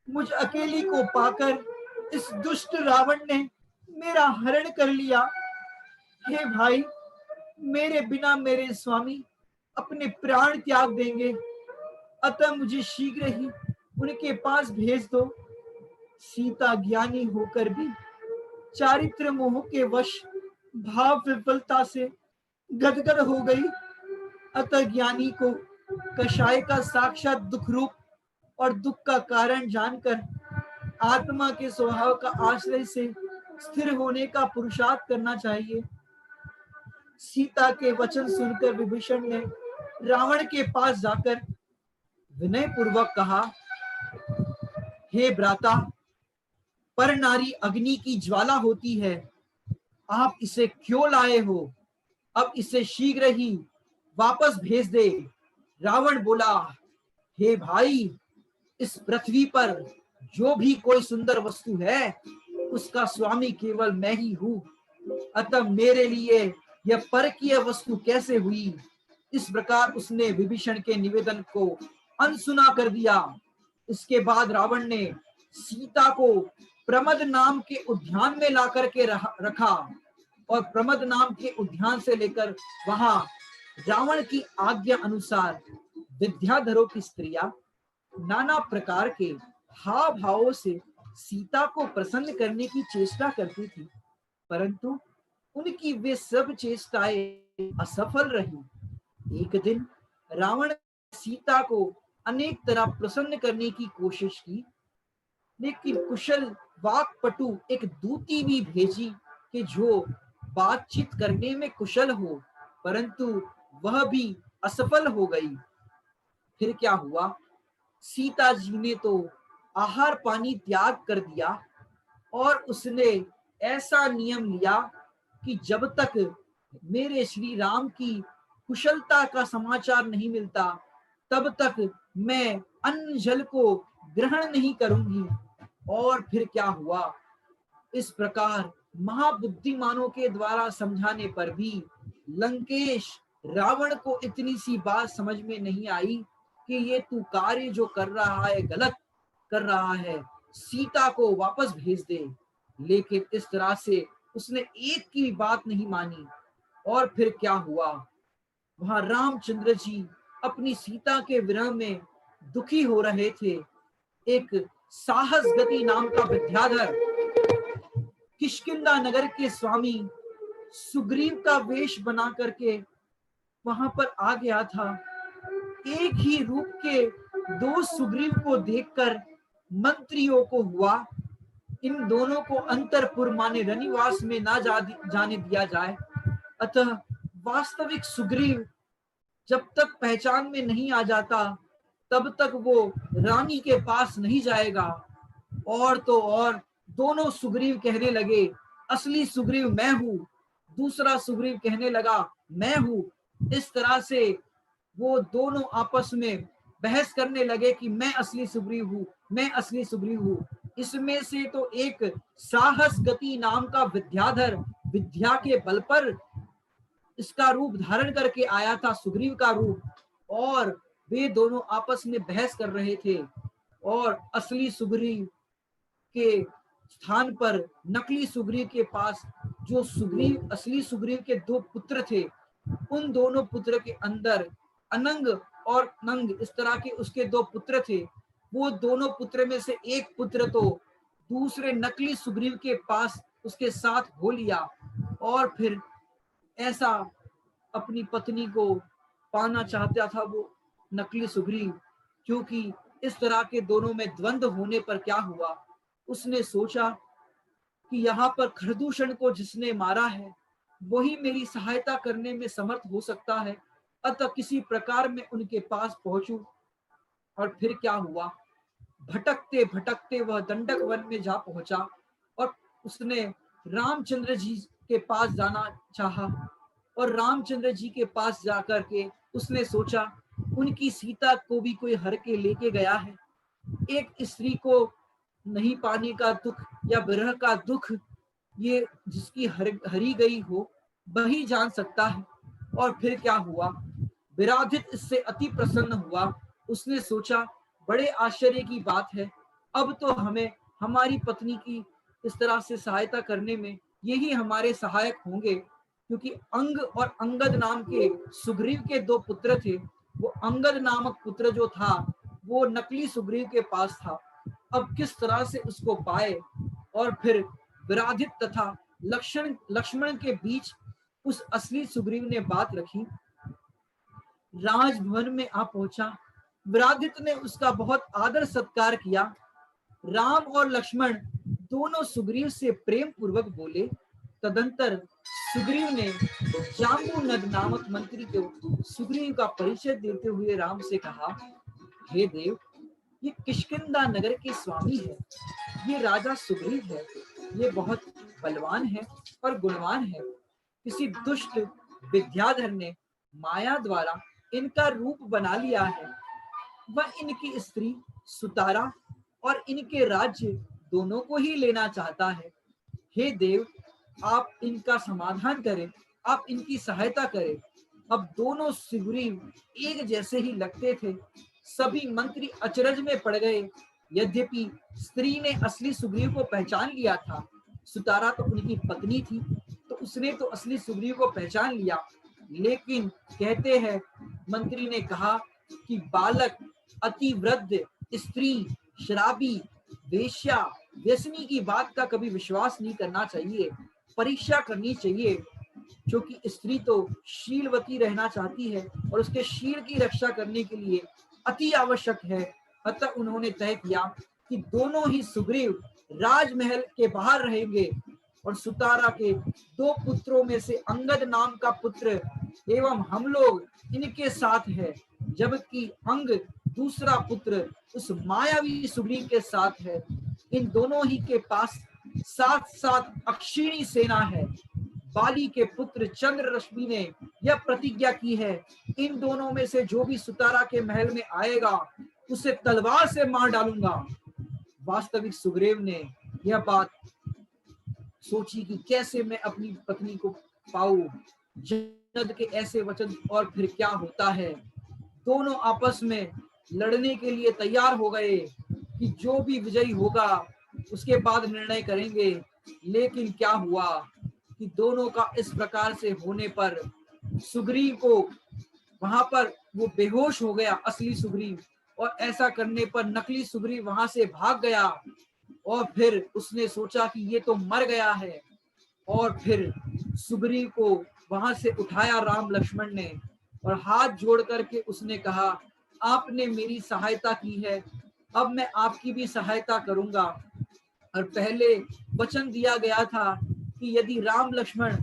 S1: मुझ अकेली को पाकर इस दुष्ट रावण ने मेरा हरण कर लिया। हे भाई, मेरे बिना मेरे स्वामी अपने प्राण त्याग देंगे, अतः मुझे शीघ्र ही उनके पास भेज दो। सीता ज्ञानी होकर भी चारित्र मोह के वश भाव विफलता से गदगद हो गई। अतः ज्ञानी को कषाय का साक्षात दुख रूप और दुख का कारण जानकर आत्मा के स्वभाव का आश्रय से स्थिर होने का पुरुषार्थ करना चाहिए। सीता के वचन सुनकर विभीषण ने रावण के पास जाकर विनय पूर्वक कहा, हे भ्राता, पर नारी अग्नि की ज्वाला होती है, आप इसे क्यों लाए हो। अब इसे शीघ्र ही वापस भेज दे। रावण बोला, हे भाई, इस पृथ्वी पर जो भी कोई सुंदर वस्तु है, उसका स्वामी केवल मैं ही हूँ, अतः मेरे लिए यह परकीय वस्तु कैसे हुई। इस प्रकार उसने विभीषण के निवेदन को अनसुना कर दिया। इसके बाद रावण ने सीता को प्रमद नाम के उद्यान में ला करके रखा और प्रमद नाम के उद्यान से लेकर वहां रावण की आज्ञा अनुसार विद्याधरों की स्त्रियां नाना प्रकार के हाव भावों से सीता को प्रसन्न करने की चेष्टा करती थी, परंतु उनकी वे सब चेष्टाएं असफल रही। एक दिन रावण सीता को अनेक तरह प्रसन्न करने की कोशिश की, लेकिन कुशल वाक्पटु एक दूती भी भेजी कि जो बातचीत करने में कुशल हो, परंतु वह भी असफल हो गई। फिर क्या हुआ, सीता जी ने तो आहार पानी त्याग कर दिया और उसने ऐसा नियम लिया कि जब तक मेरे श्री राम की कुशलता का समाचार नहीं मिलता, तब तक मैं अन्न जल को ग्रहण नहीं करूंगी। और फिर क्या हुआ, इस प्रकार महाबुद्धिमानों के द्वारा समझाने पर भी लंकेश रावण को इतनी सी बात समझ में नहीं आई कि ये तू कार्य जो कर रहा है गलत कर रहा है, सीता को वापस भेज दे। लेकिन इस तरह से उसने एक की बात नहीं मानी। और फिर क्या हुआ, वहां रामचंद्र जी अपनी सीता के विरह में दुखी हो रहे थे। एक साहस गति नाम का विद्याधर किष्किंधा नगर के स्वामी सुग्रीव का वेश बना करके वहां पर आ गया था। एक ही रूप के दो सुग्रीव को देखकर मंत्रियों को हुआ, इन दोनों को अंतरपुर माने रनिवास में ना जाने दिया जाए। अतः वास्तविक सुग्रीव जब तक पहचान में नहीं आ जाता, तब तक वो रानी के पास नहीं जाएगा। और तो और दोनों सुग्रीव कहने लगे, असली सुग्रीव मैं हूं। दूसरा सुग्रीव कहने लगा, मैं हूं। इस तरह से वो दोनों आपस में बहस करने लगे कि मैं असली सुग्रीव हूं, मैं असली सुग्रीव हूं। इसमें से तो एक साहस गति नाम का विद्याधर विद्या के बल पर इसका रूप धारण करके आया था, सुग्रीव का रूप, और वे दोनों आपस में बहस कर रहे थे। और असली सुग्रीव के स्थान पर नकली सुग्रीव के पास जो सुग्रीव असली सुग्रीव के दो पुत्र थे, उन दोनों पुत्र के अंदर अनंग और नंग इस तरह के उसके दो पुत्र थे। वो दोनों पुत्र में से एक पुत्र तो दूसरे नकली सुग्रीव के पास उसके साथ हो लिया और फिर ऐसा अपनी पत्नी को पाना चाहता था वो नकली सुग्रीव, क्योंकि इस तरह के दोनों में द्वंद्व होने पर क्या हुआ, उसने सोचा कि यहाँ पर खरदूषण को जिसने मारा है वही मेरी सहायता करने में समर्थ हो सकता है, अतः किसी प्रकार में उनके पास पहुंचूं। और फिर क्या हुआ, भटकते भटकते वह दंडक वन में जा पहुंचा और उसने रामचंद्र जी के पास जाना चाहा। और रामचंद्र जी के पास जाकर के उसने सोचा उनकी सीता को भी कोई हर के लेके गया है। एक स्त्री को नहीं पाने का दुख या विरह का दुख ये जिसकी हरी गई हो वही जान सकता है। और फिर क्या हुआ, विराधित इससे अति प्रसन्न हुआ। उसने सोचा बड़े आश्चर्य की बात है, अब तो हमें हमारी पत्नी की इस तरह से सहायता करने में यही हमारे सहायक होंगे, क्योंकि अंग और अंगद नाम के सुग्रीव के दो पुत्र थे। वो अंगद नामक पुत्र जो था वो नकली सुग्रीव के पास था। अब किस तरह से उसको पाए, और फिर विराधित तथा लक्ष्मण के बीच उस असली सुग्रीव ने बात रखी। राजभवन में आ पहुंचा, विराधित ने उसका बहुत आदर सत्कार किया। राम और लक्ष्मण दोनों सुग्रीव से प्रेम पूर्वक बोले। तदंतर सुग्रीव ने जाम्बूनद नामक मंत्री को सुग्रीव का परिचय देते हुए राम से कहा, हे देव, ये किष्किंधा नगर के स्वामी है, ये राजा सुग्रीव है। ये बहुत बलवान है और गुणवान है। किसी दुष्ट विद्याधर ने माया द्वारा इनका रूप बना लिया है। वह इनकी स्त्री सुतारा और इनके राज्य दोनों को ही लेना चाहता है। हे देव, आप इनका समाधान करें, आप इनकी सहायता करें। अब दोनों सुग्रीव एक जैसे ही लगते थे। सभी मंत्री अचरज में पड़ गए। यद्यपि स्त्री ने असली सुग्रीव को पहचान लिया था, सुतारा तो उनकी पत्नी थी, तो उसने तो असली सुग्रीव को पहचान लिया, लेकिन कहते हैं मंत्री ने कहा कि बालक, अति वृद्ध, स्त्री, शराबी, वेश्या, व्यसनी की बात का कभी विश्वास नहीं करना चाहिए, परीक्षा करनी चाहिए, क्योंकि स्त्री तो शीलवती रहना चाहती है और उसके शील की रक्षा करने के लिए अति आवश्यक है। अतः उन्होंने तय किया कि दोनों ही सुग्रीव राजमहल के बाहर रहेंगे और सुतारा के दो पुत्रों में से अंगद नाम का पुत्र एवं हम लोग इनके साथ है, जबकि अंग दूसरा पुत्र उस मायावी सुग्रीव के साथ है। इन दोनों ही के पास साथ साथ अक्षिणी सेना है। बाली के पुत्र चंद्र रश्मि ने यह प्रतिज्ञा की है, इन दोनों में से जो भी सुतारा के महल में आएगा उसे तलवार से मार डालूंगा। वास्तविक सुग्रीव ने यह बात सोची कि कैसे मैं अपनी पत्नी को पाऊं। जनक के ऐसे वचन और फिर क्या होता है, दोनों आपस में लड़ने के लिए तैयार हो गए कि जो भी विजयी होगा उसके बाद निर्णय करेंगे। लेकिन क्या हुआ कि दोनों का इस प्रकार से होने पर सुग्रीव को वहां पर वो बेहोश हो गया, असली सुग्रीव, और ऐसा करने पर नकली सुग्रीव वहां से भाग गया। और फिर उसने सोचा कि ये तो मर गया है, और फिर सुग्रीव को वहां से उठाया राम लक्ष्मण ने और हाथ जोड़ करके उसने कहा, आपने मेरी सहायता की है, अब मैं आपकी भी सहायता करूंगा। और पहले वचन दिया गया था कि यदि राम लक्ष्मण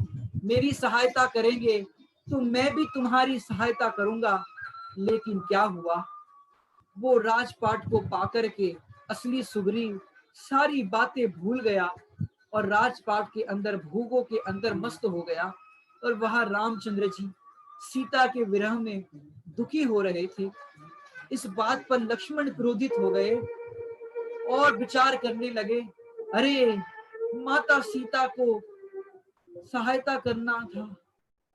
S1: मेरी सहायता करेंगे तो मैं भी तुम्हारी सहायता करूंगा। लेकिन क्या हुआ, वो राजपाट को पाकर के असली सुग्रीव सारी बातें भूल गया और राजपाट के अंदर भोगों के अंदर मस्त हो गया। और वहां रामचंद्र जी सीता के विरह में दुखी हो रहे थे। इस बात पर लक्ष्मण क्रोधित हो गए और विचार करने लगे, अरे माता सीता को सहायता करना था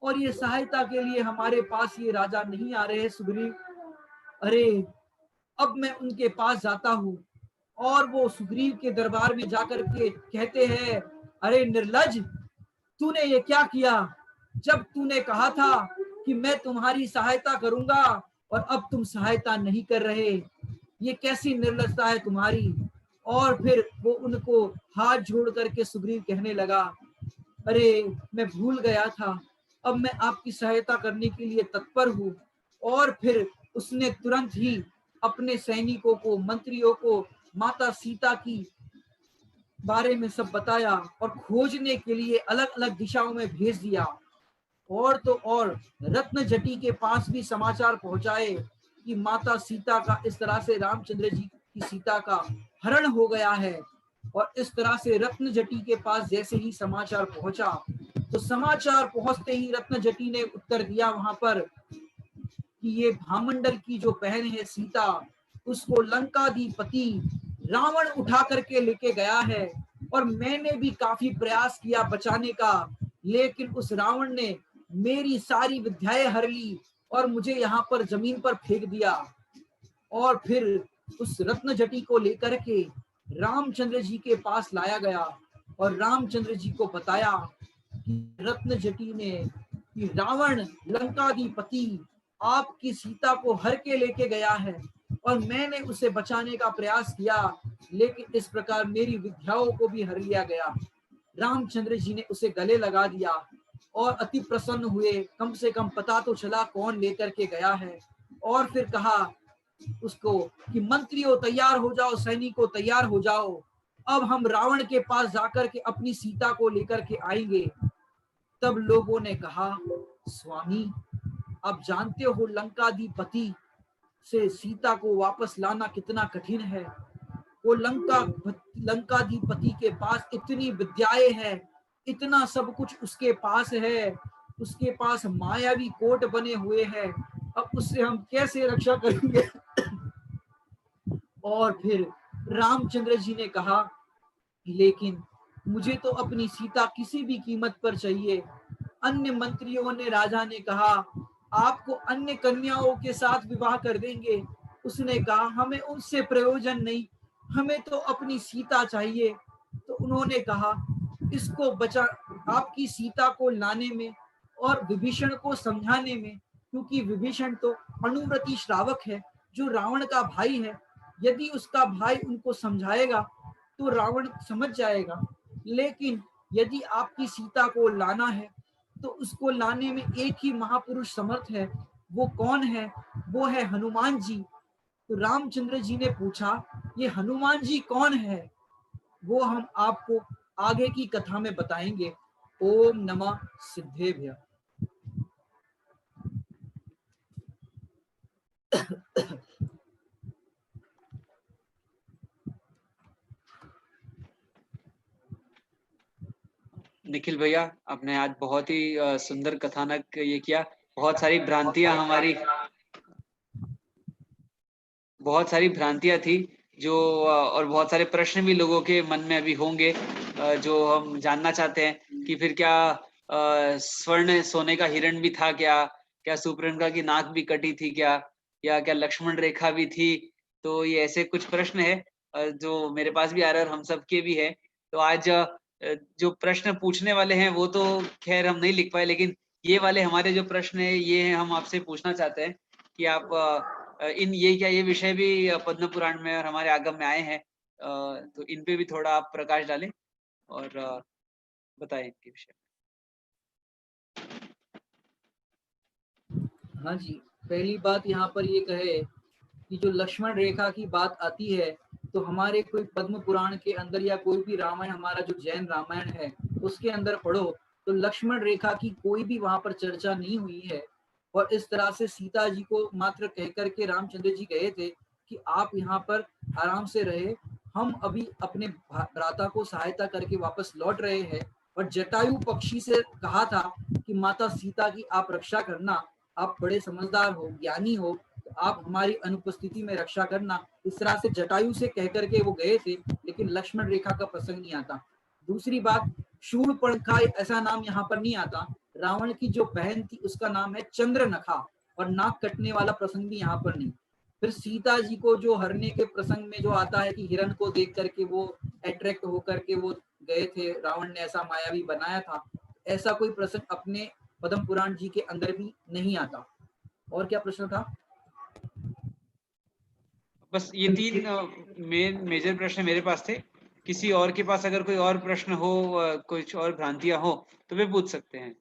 S1: और ये सहायता के लिए हमारे पास ये राजा नहीं आ रहे हैं सुग्रीव। अरे अब मैं उनके पास जाता हूँ। और वो सुग्रीव के दरबार में जाकर के कहते हैं, अरे निर्लज, तूने ये क्या किया? जब तूने कहा था कि मैं तुम्हारी सहायता करूंगा और अब तुम सहायता नहीं कर रहे, ये कैसी निर्लजता है तुम्हारी। और फिर वो उनको हाथ जोड़ करके सुग्रीव कहने लगा, अरे मैं भूल गया था, अब मैं आपकी सहायता करने के लिए तत्पर हूँ। और फिर उसने तुरंत ही अपने सैनिकों को, मंत्रियों को माता सीता की बारे में सब बताया और खोजने के लिए अलग अलग दिशाओं में भेज दिया। और तो और रत्न जटी के पास भी समाचार पहुंचाए कि माता सीता का इस तरह से, रामचंद्र जी की सीता का हरण हो गया है। और इस तरह से रत्न जटी के पास जैसे ही समाचार पहुंचा, तो समाचार पहुंचते ही रत्न जटी ने उत्तर दिया वहां पर कि ये भामंडल की जो बहन है सीता, उसको लंकाधिपति रावण उठा करके लेके गया है। और मैंने भी काफी प्रयास किया बचाने का, लेकिन उस रावण ने मेरी सारी विद्याएं हर ली और मुझे यहाँ पर जमीन पर फेंक दिया। और फिर उस रत्न जटी को लेकर के रामचंद्र जी के पास लाया गया और रामचंद्र जी को बताया कि रत्न जटी ने कि रावण लंकाधिपति आपकी सीता को हर के लेके गया है और मैंने उसे बचाने का प्रयास किया, लेकिन इस प्रकार मेरी विद्याओं को भी हर लिया गया। रामचंद्र जी ने उसे गले लगा दिया और अति प्रसन्न हुए, कम से कम पता तो चला कौन लेकर के गया है। और फिर कहा उसको कि मंत्रियों तैयार हो जाओ, सैनिकों तैयार हो जाओ, अब हम रावण के पास जाकर के अपनी सीता को लेकर के आएंगे। तब लोगों ने कहा, स्वामी आप जानते हो लंकाधिपति से सीता को वापस लाना कितना कठिन है। वो लंकाधिपति के पास इतनी विद्याएं हैं, इतना सब कुछ उसके पास है, उसके पास मायावी कोट बने हुए हैं, अब उससे हम कैसे रक्षा करेंगे। और फिर रामचंद्र जी ने कहा, लेकिन मुझे तो अपनी सीता किसी भी कीमत पर चाहिए। अन्य मंत्रियों ने, राजा ने कहा, आपको अन्य कन्याओं के साथ विवाह कर देंगे। उसने कहा, हमें उनसे प्रयोजन नहीं, हमें तो अपनी सीता चाहिए। तो उन्होंने कहा, इसको बचा, आपकी सीता को लाने में और विभीषण को समझाने में, क्योंकि विभीषण तो अनुव्रती श्रावक है, जो रावण का भाई है, यदि उसका भाई उनको समझाएगा तो रावण समझ जाएगा। लेकिन यदि आपकी सीता को लाना है तो उसको लाने में एक ही महापुरुष समर्थ है। वो कौन है? वो है हनुमान जी। तो रामचंद्र जी ने पूछा, ये हनुमान जी कौन है? वो हम आपको आगे की कथा में बताएंगे। ओम नमः सिद्धेभ्य।
S2: निखिल भैया, आपने आज बहुत ही सुंदर कथानक ये किया। बहुत सारी भ्रांतियां हमारी, बहुत सारी भ्रांतियां थी जो और बहुत सारे प्रश्न भी लोगों के मन में अभी होंगे जो हम जानना चाहते हैं कि फिर क्या स्वर्ण सोने का हिरण भी था क्या? क्या सुपर्णखा की नाक भी कटी थी क्या? या क्या लक्ष्मण रेखा भी थी? तो ये ऐसे कुछ प्रश्न है जो मेरे पास भी आ रहे हैं और हम सबके भी है। तो आज जो प्रश्न पूछने वाले हैं वो तो खैर हम नहीं लिख पाए, लेकिन ये वाले हमारे जो प्रश्न है ये हम आपसे पूछना चाहते हैं कि आप ये विषय भी पद्म पुराण में और हमारे आगम में आए हैं, तो इन पे भी थोड़ा आप प्रकाश डालें और बताएं इनके विषय
S1: में। हाँ जी, पहली बात यहाँ पर ये कहे कि जो लक्ष्मण रेखा की बात आती है, तो हमारे कोई पद्म पुराण के अंदर या कोई भी रामायण, हमारा जो जैन रामायण है उसके अंदर पढ़ो तो लक्ष्मण रेखा की कोई भी वहां पर चर्चा नहीं हुई है। और इस तरह से सीता जी को मात्र कह करके रामचंद्र जी गए थे कि आप यहाँ पर आराम से रहे, हम अभी अपने भ्राता को सहायता करके वापस लौट रहे हैं। और जटायु पक्षी से कहा था कि माता सीता की आप रक्षा करना, आप बड़े समझदार हो, ज्ञानी हो, तो आप हमारी अनुपस्थिति में रक्षा करना। इस तरह से जटायु से कह करके वो गए थे, लेकिन लक्ष्मण रेखा का प्रसंग नहीं आता। दूसरी बात, शूर्पणखा ऐसा नाम यहाँ पर नहीं आता। रावण की जो बहन थी उसका नाम है चंद्रनखा, और नाक कटने वाला प्रसंग भी यहाँ पर नहीं। फिर सीता जी को जो हरने के प्रसंग में जो आता है कि हिरण को देख करके वो अट्रैक्ट होकर के वो गए थे, रावण ने ऐसा मायावी बनाया था, ऐसा कोई प्रसंग अपने पद्म पुराण जी के अंदर भी नहीं आता। और क्या प्रश्न था?
S2: बस ये 3 मेजर प्रश्न मेरे पास थे। किसी और के पास अगर कोई और प्रश्न हो, कुछ और भ्रांतियां हो तो वे पूछ सकते हैं।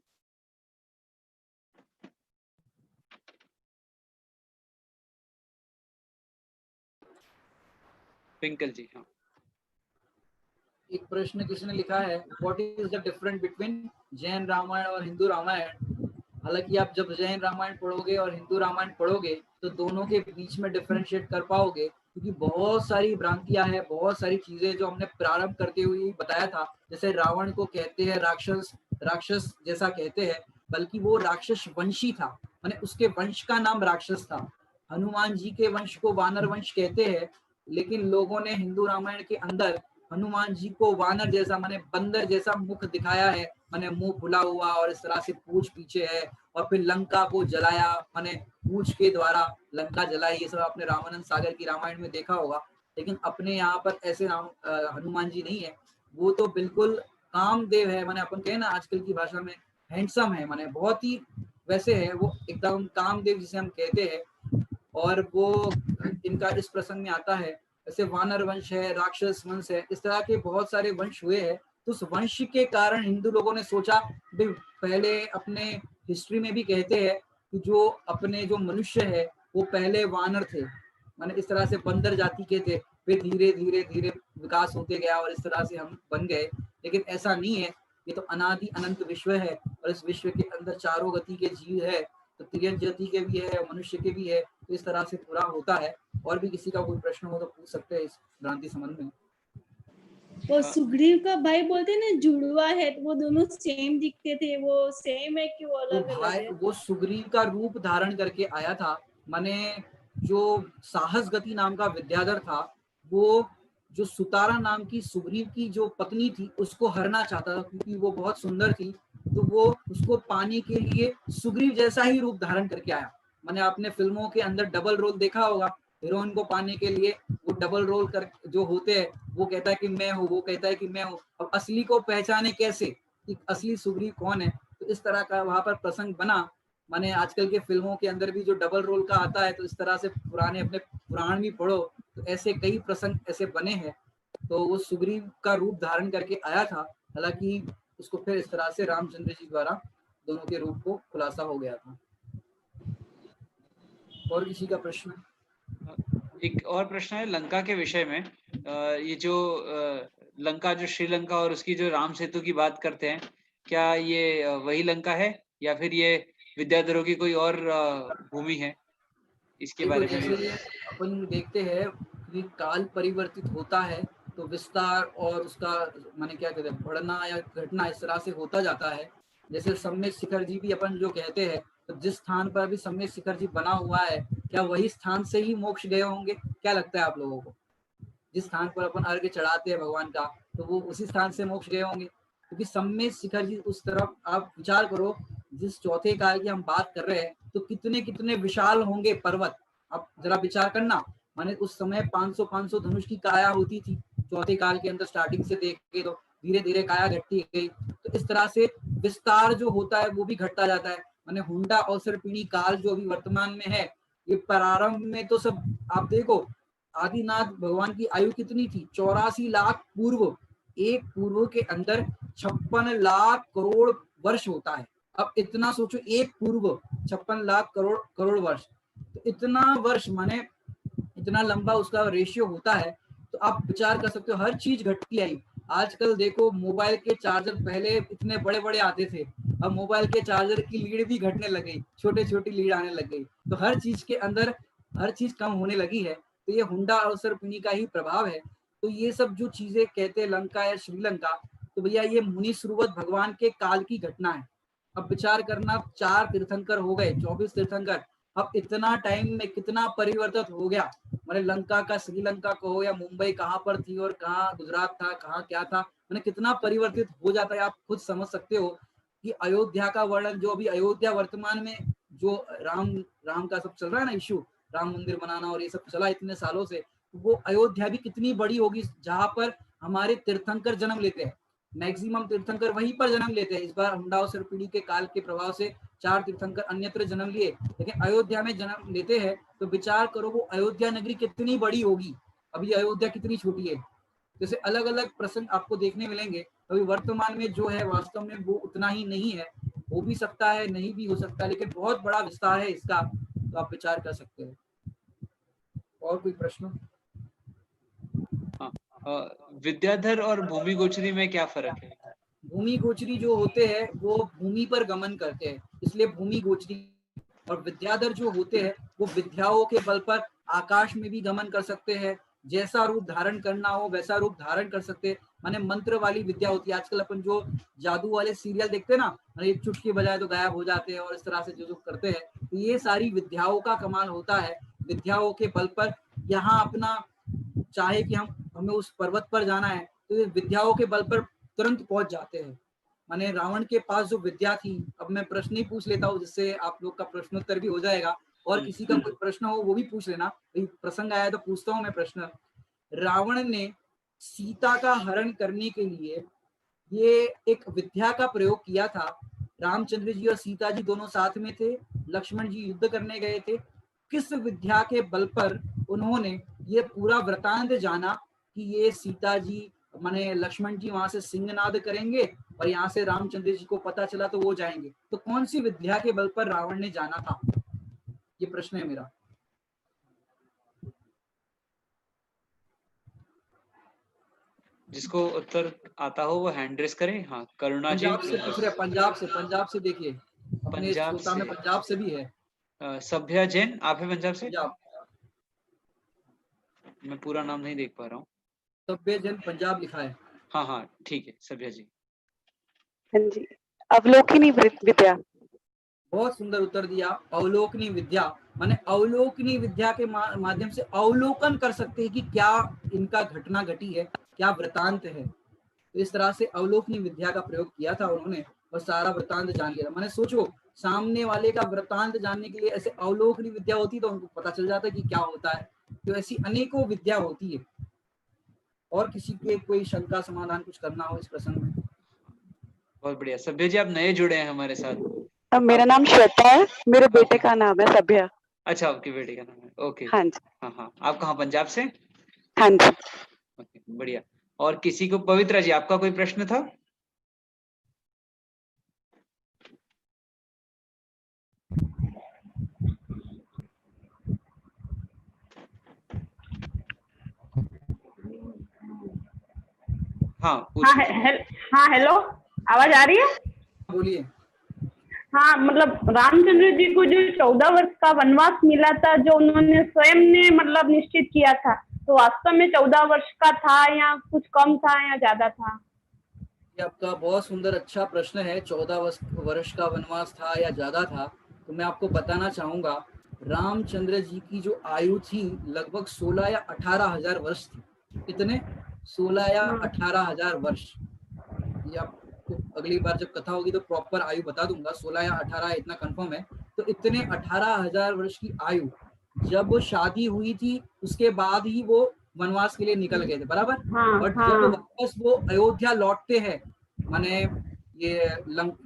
S2: ट्विंकल जी, हाँ।
S1: एक प्रश्न किसी ने लिखा है, what is the difference between Jain Ramayana और हिंदू रामायण? हालांकि आप जब जैन रामायण पढ़ोगे और हिंदू रामायण पढ़ोगे तो दोनों के बीच में डिफरेंशिएट कर पाओगे, क्योंकि बहुत सारी भ्रांतियां हैं, बहुत सारी चीजें जो हमने प्रारंभ करते हुए ही बताया था। जैसे रावण को कहते हैं राक्षस, राक्षस जैसा कहते हैं, बल्कि वो राक्षस वंशी था, माने उसके वंश का नाम राक्षस था। हनुमान जी के वंश को वानर वंश कहते हैं, लेकिन लोगों ने हिंदू रामायण के अंदर हनुमान जी को वानर जैसा, माने बंदर जैसा मुख दिखाया है, माने मुंह खुला हुआ और इस तरह से पूंछ पीछे है, और फिर लंका को जलाया, माने पूंछ के द्वारा लंका जलाई। ये सब आपने रामानंद सागर की रामायण में देखा होगा। लेकिन अपने यहाँ पर ऐसे हनुमान जी नहीं है, वो तो बिल्कुल कामदेव है, माने अपन कहे ना आजकल की भाषा में हैंडसम है, माने बहुत ही वैसे है वो, एकदम कामदेव जिसे हम कहते हैं। और वो इनका इस प्रसंग में आता है, जैसे वानर वंश है, राक्षस वंश है, इस तरह के बहुत सारे वंश हुए हैं। तो उस वंश के कारण हिंदू लोगों ने सोचा, पहले अपने हिस्ट्री में भी कहते हैं कि जो अपने जो मनुष्य है वो पहले वानर थे, माने इस तरह से बंदर जाति के थे, वे धीरे धीरे धीरे विकास होते गया और इस तरह से हम बन गए। लेकिन ऐसा नहीं है, ये तो अनादि अनंत विश्व है, और इस विश्व के अंदर चारों गति के जीव है, तो तिर्यक जाति के भी है, मनुष्य के भी है, तो इस तरह से पूरा होता है। और भी किसी का कोई प्रश्न हो तो पूछ सकते हैं इस भ्रांति संबंध में।
S3: वो सुग्रीव का भाई बोलते हैं ना जुड़वा है, तो वो दोनों सेम दिखते थे, वो सेम है कि वो
S1: तो
S3: अलग अलग
S1: भाई
S3: है?
S1: वो सुग्रीव का रूप धारण करके आया था, माने जो साहस गति नाम का विद्याधर था, वो जो सुतारा नाम की सुग्रीव की जो पत्नी थी उसको हरना चाहता था, क्योंकि वो बहुत सुंदर थी। तो वो उसको पाने के लिए सुग्रीव जैसा ही रूप धारण करके आया। माने आपने फिल्मों के अंदर डबल रोल देखा होगा, हीरोइन को पाने के लिए वो डबल रोल कर जो होते हैं, वो कहता है कि मैं हूँ, वो कहता है कि मैं हूँ। अब असली को पहचाने कैसे कि असली सुग्रीव कौन है? तो इस तरह का वहां पर प्रसंग बना। माने आजकल के फिल्मों के अंदर भी जो डबल रोल का आता है, तो इस तरह से पुराने अपने पुराण भी पढ़ो तो ऐसे कई प्रसंग ऐसे बने हैं। तो वो सुग्रीव का रूप धारण करके आया था, हालांकि उसको फिर इस तरह से रामचंद्र जी द्वारा दोनों के रूप को खुलासा हो गया था। और किसी का प्रश्न?
S2: एक और प्रश्न है लंका के विषय में। ये जो लंका, जो श्रीलंका और उसकी जो राम सेतु की बात करते हैं, क्या ये वही लंका है या फिर ये विद्याधरों की कोई और भूमि है? इसके
S1: देखो,
S2: बारे में
S1: जैसे
S2: भी।
S1: ये अपन देखते हैं कि काल परिवर्तित होता है, तो विस्तार और उसका माने क्या कहते हैं, बढ़ना या घटना इस तरह से होता जाता है। जैसे सम्यक शिखर जी भी अपन जो कहते हैं, तो जिस स्थान पर भी सम्यक शिखर जी बना हुआ है, क्या वही स्थान से ही मोक्ष गए होंगे? क्या लगता है आप लोगों को? जिस स्थान पर अपन अर्घ्य चढ़ाते हैं भगवान का, तो वो उसी स्थान से मोक्ष गए होंगे, क्योंकि सम्यक शिखर जी उस तरफ आप विचार करो, जिस चौथे काल की हम बात कर रहे हैं, तो कितने कितने विशाल होंगे पर्वत। आप जरा विचार करना, माने उस समय 500 धनुष की काया होती थी चौथे काल के अंदर, स्टार्टिंग से देखे तो धीरे धीरे काया घटती गई। तो इस तरह से विस्तार जो होता है वो भी घटता जाता है। माने हुंडा अवसर पीढ़ी काल जो अभी वर्तमान में है, ये प्रारंभ में तो सब आप देखो, आदिनाथ भगवान की आयु कितनी थी? 84 लाख पूर्व। एक पूर्व के अंदर 56 लाख करोड़ वर्ष होता है। अब इतना सोचो, एक पूर्व 56 लाख करोड़ वर्ष, तो इतना वर्ष माने इतना लंबा उसका रेशियो होता है। तो आप विचार कर सकते हो, हर चीज घटती आई। आजकल देखो, मोबाइल के चार्जर पहले इतने बड़े बड़े आते थे, अब मोबाइल के चार्जर की लीड भी घटने लग गई, छोटे छोटी लीड आने लग गई। तो हर चीज के अंदर हर चीज कम होने लगी है। तो ये हुंडा अवसर पीढ़ी का ही प्रभाव है। तो ये सब जो चीजें कहते हैं लंका या श्रीलंका, तो भैया ये मुनि श्रुवत भगवान के काल की घटना है। अब विचार करना, 4 तीर्थंकर हो गए, 24 तीर्थंकर, अब इतना टाइम में कितना परिवर्तन हो गया। मैंने लंका का श्रीलंका कहो या मुंबई कहाँ पर थी और कहाँ गुजरात था, कहाँ क्या था, मैंने कितना परिवर्तित हो जाता है। आप खुद समझ सकते हो कि अयोध्या का वर्णन, जो अभी अयोध्या वर्तमान में जो राम का सब चल रहा है ना इशू, राम मंदिर बनाना और ये सब चला इतने सालों से, वो अयोध्या भी कितनी बड़ी होगी जहां पर हमारे तीर्थंकर जन्म लेते हैं। मैक्सिमम तीर्थंकर वहीं पर जन्म लेते हैं। इस बार हुंडा और पीढ़ी के काल के प्रभाव से 4 तीर्थंकर अन्यत्र जन्म लिए, लेकिन अयोध्या में जन्म लेते हैं। तो विचार करो वो अयोध्या नगरी कितनी बड़ी होगी, अभी अयोध्या कितनी छोटी है। जैसे अलग अलग प्रसंग आपको देखने मिलेंगे। अभी वर्तमान में जो है वास्तव में वो उतना ही नहीं है, हो भी सकता है नहीं भी हो सकता, लेकिन बहुत बड़ा विस्तार है इसका, तो आप विचार कर सकते हैं। और कोई प्रश्न?
S2: हाँ, विद्याधर और भूमि गोचरी में क्या फर्क है?
S1: भूमि गोचरी जो होते हैं वो भूमि पर गमन करते हैं, इसलिए भूमि गोचरी। और विद्याधर जो होते हैं वो विद्याओं के बल पर आकाश में भी गमन कर सकते हैं, जैसा रूप धारण करना हो वैसा रूप धारण कर सकते हैं। माने मंत्र वाली विद्या होती है। आजकल अपन जो जादू वाले सीरियल देखते हैं ना, माने एक चुटकी बजाए तो गायब हो जाते हैं और इस तरह से जो करते हैं, तो ये सारी विद्याओं का कमाल होता है। विद्याओं के बल पर यहाँ अपना चाहे कि हमें उस पर्वत पर जाना है तो ये विद्याओं के बल पर तुरंत पहुंच जाते हैं। माने रावण के पास जो विद्या थी, अब मैं प्रश्न ही पूछ लेता हूँ जिससे आप लोग का प्रश्नोत्तर भी हो जाएगा, और किसी का कोई प्रश्न हो वो भी पूछ लेना। प्रसंग आया तो पूछता हूँ मैं प्रश्न। रावण ने सीता का हरण करने के लिए ये एक विद्या का प्रयोग किया था। रामचंद्र जी और सीता जी दोनों साथ में थे, लक्ष्मण जी युद्ध करने गए थे। किस विद्या के बल पर उन्होंने ये पूरा वृतांत जाना कि ये सीता जी माने लक्ष्मण जी वहां से सिंहनाद करेंगे और यहाँ से रामचंद्र जी को पता चला तो वो जाएंगे, तो कौन सी विद्या के बल पर रावण ने जाना था? ये प्रश्न है मेरा।
S2: जिसको उत्तर आता हो वो हैंड रेस करे। हाँ, करुणा जी।
S1: पंजाब से पूछ रहे, पंजाब से देखिए, अपने
S2: पंजाब
S1: श्रोता में
S2: से
S1: पंजाब से भी है।
S2: सभ्या जैन, आप है पंजाब से?
S1: पंजाब,
S2: मैं पूरा नाम नहीं देख पा रहा हूँ।
S1: सभ्य जन पंजाब लिखा है।
S2: हाँ हाँ ठीक है, सभ्या जी।
S4: हाँ जी, अवलोकनी विद्या।
S1: बहुत सुंदर उत्तर दिया। अवलोकनी विद्या माने अवलोकनी विद्या के माध्यम से अवलोकन कर सकते हैं कि क्या इनका घटना घटी है, क्या वृतांत है। तो इस तरह से अवलोकनी विद्या का प्रयोग किया था उन्होंने और सारा वृतांत जान लिया। मैंने सोचो सामने वाले का वृतांत जानने के लिए ऐसे अवलोकनी विद्या होती तो उनको पता चल जाता है कि क्या होता है। तो ऐसी अनेकों विद्या होती है। और किसी के कोई शंका समाधान कुछ करना हो इस प्रसंग में?
S2: बहुत बढ़िया। सभ्या जी आप नए जुड़े हैं हमारे साथ।
S4: मेरा नाम श्वेता है, मेरे बेटे का नाम है सभ्या।
S2: अच्छा, आपके बेटे का नाम है, ओके।
S4: हाँ जी।
S2: हाँ हाँ, आप कहाँ, पंजाब से?
S4: हाँ जी।
S2: ओके, बढ़िया। और किसी को, पवित्रा जी आपका कोई प्रश्न था? हाँ
S5: हाँ हेलो, आवाज आ रही है?
S1: बोलिए।
S5: हाँ, मतलब रामचंद्र जी को जो 14 वर्ष का वनवास मिला था, जो उन्होंने स्वयं ने मतलब निश्चित किया था, तो वास्तव में 14 वर्ष का था या कुछ कम था या ज्यादा था?
S1: ये आपका बहुत सुंदर अच्छा प्रश्न है। 14 वर्ष का वनवास था या ज्यादा था? तो मैं आपको बताना चाहूंगा, रामचंद्र जी की जो आयु थी लगभग 16 या 18,000 वर्ष थी। कितने? 16 या 18,000 वर्ष। ये आपको अगली बार जब कथा होगी तो प्रॉपर आयु बता दूंगा, 16 या 18 इतना कंफर्म है। तो इतने 18,000 वर्ष की आयु, जब शादी हुई थी उसके बाद ही वो वनवास के लिए निकल गए थे, बराबर। और जब वापस वो अयोध्या लौटते हैं, माने ये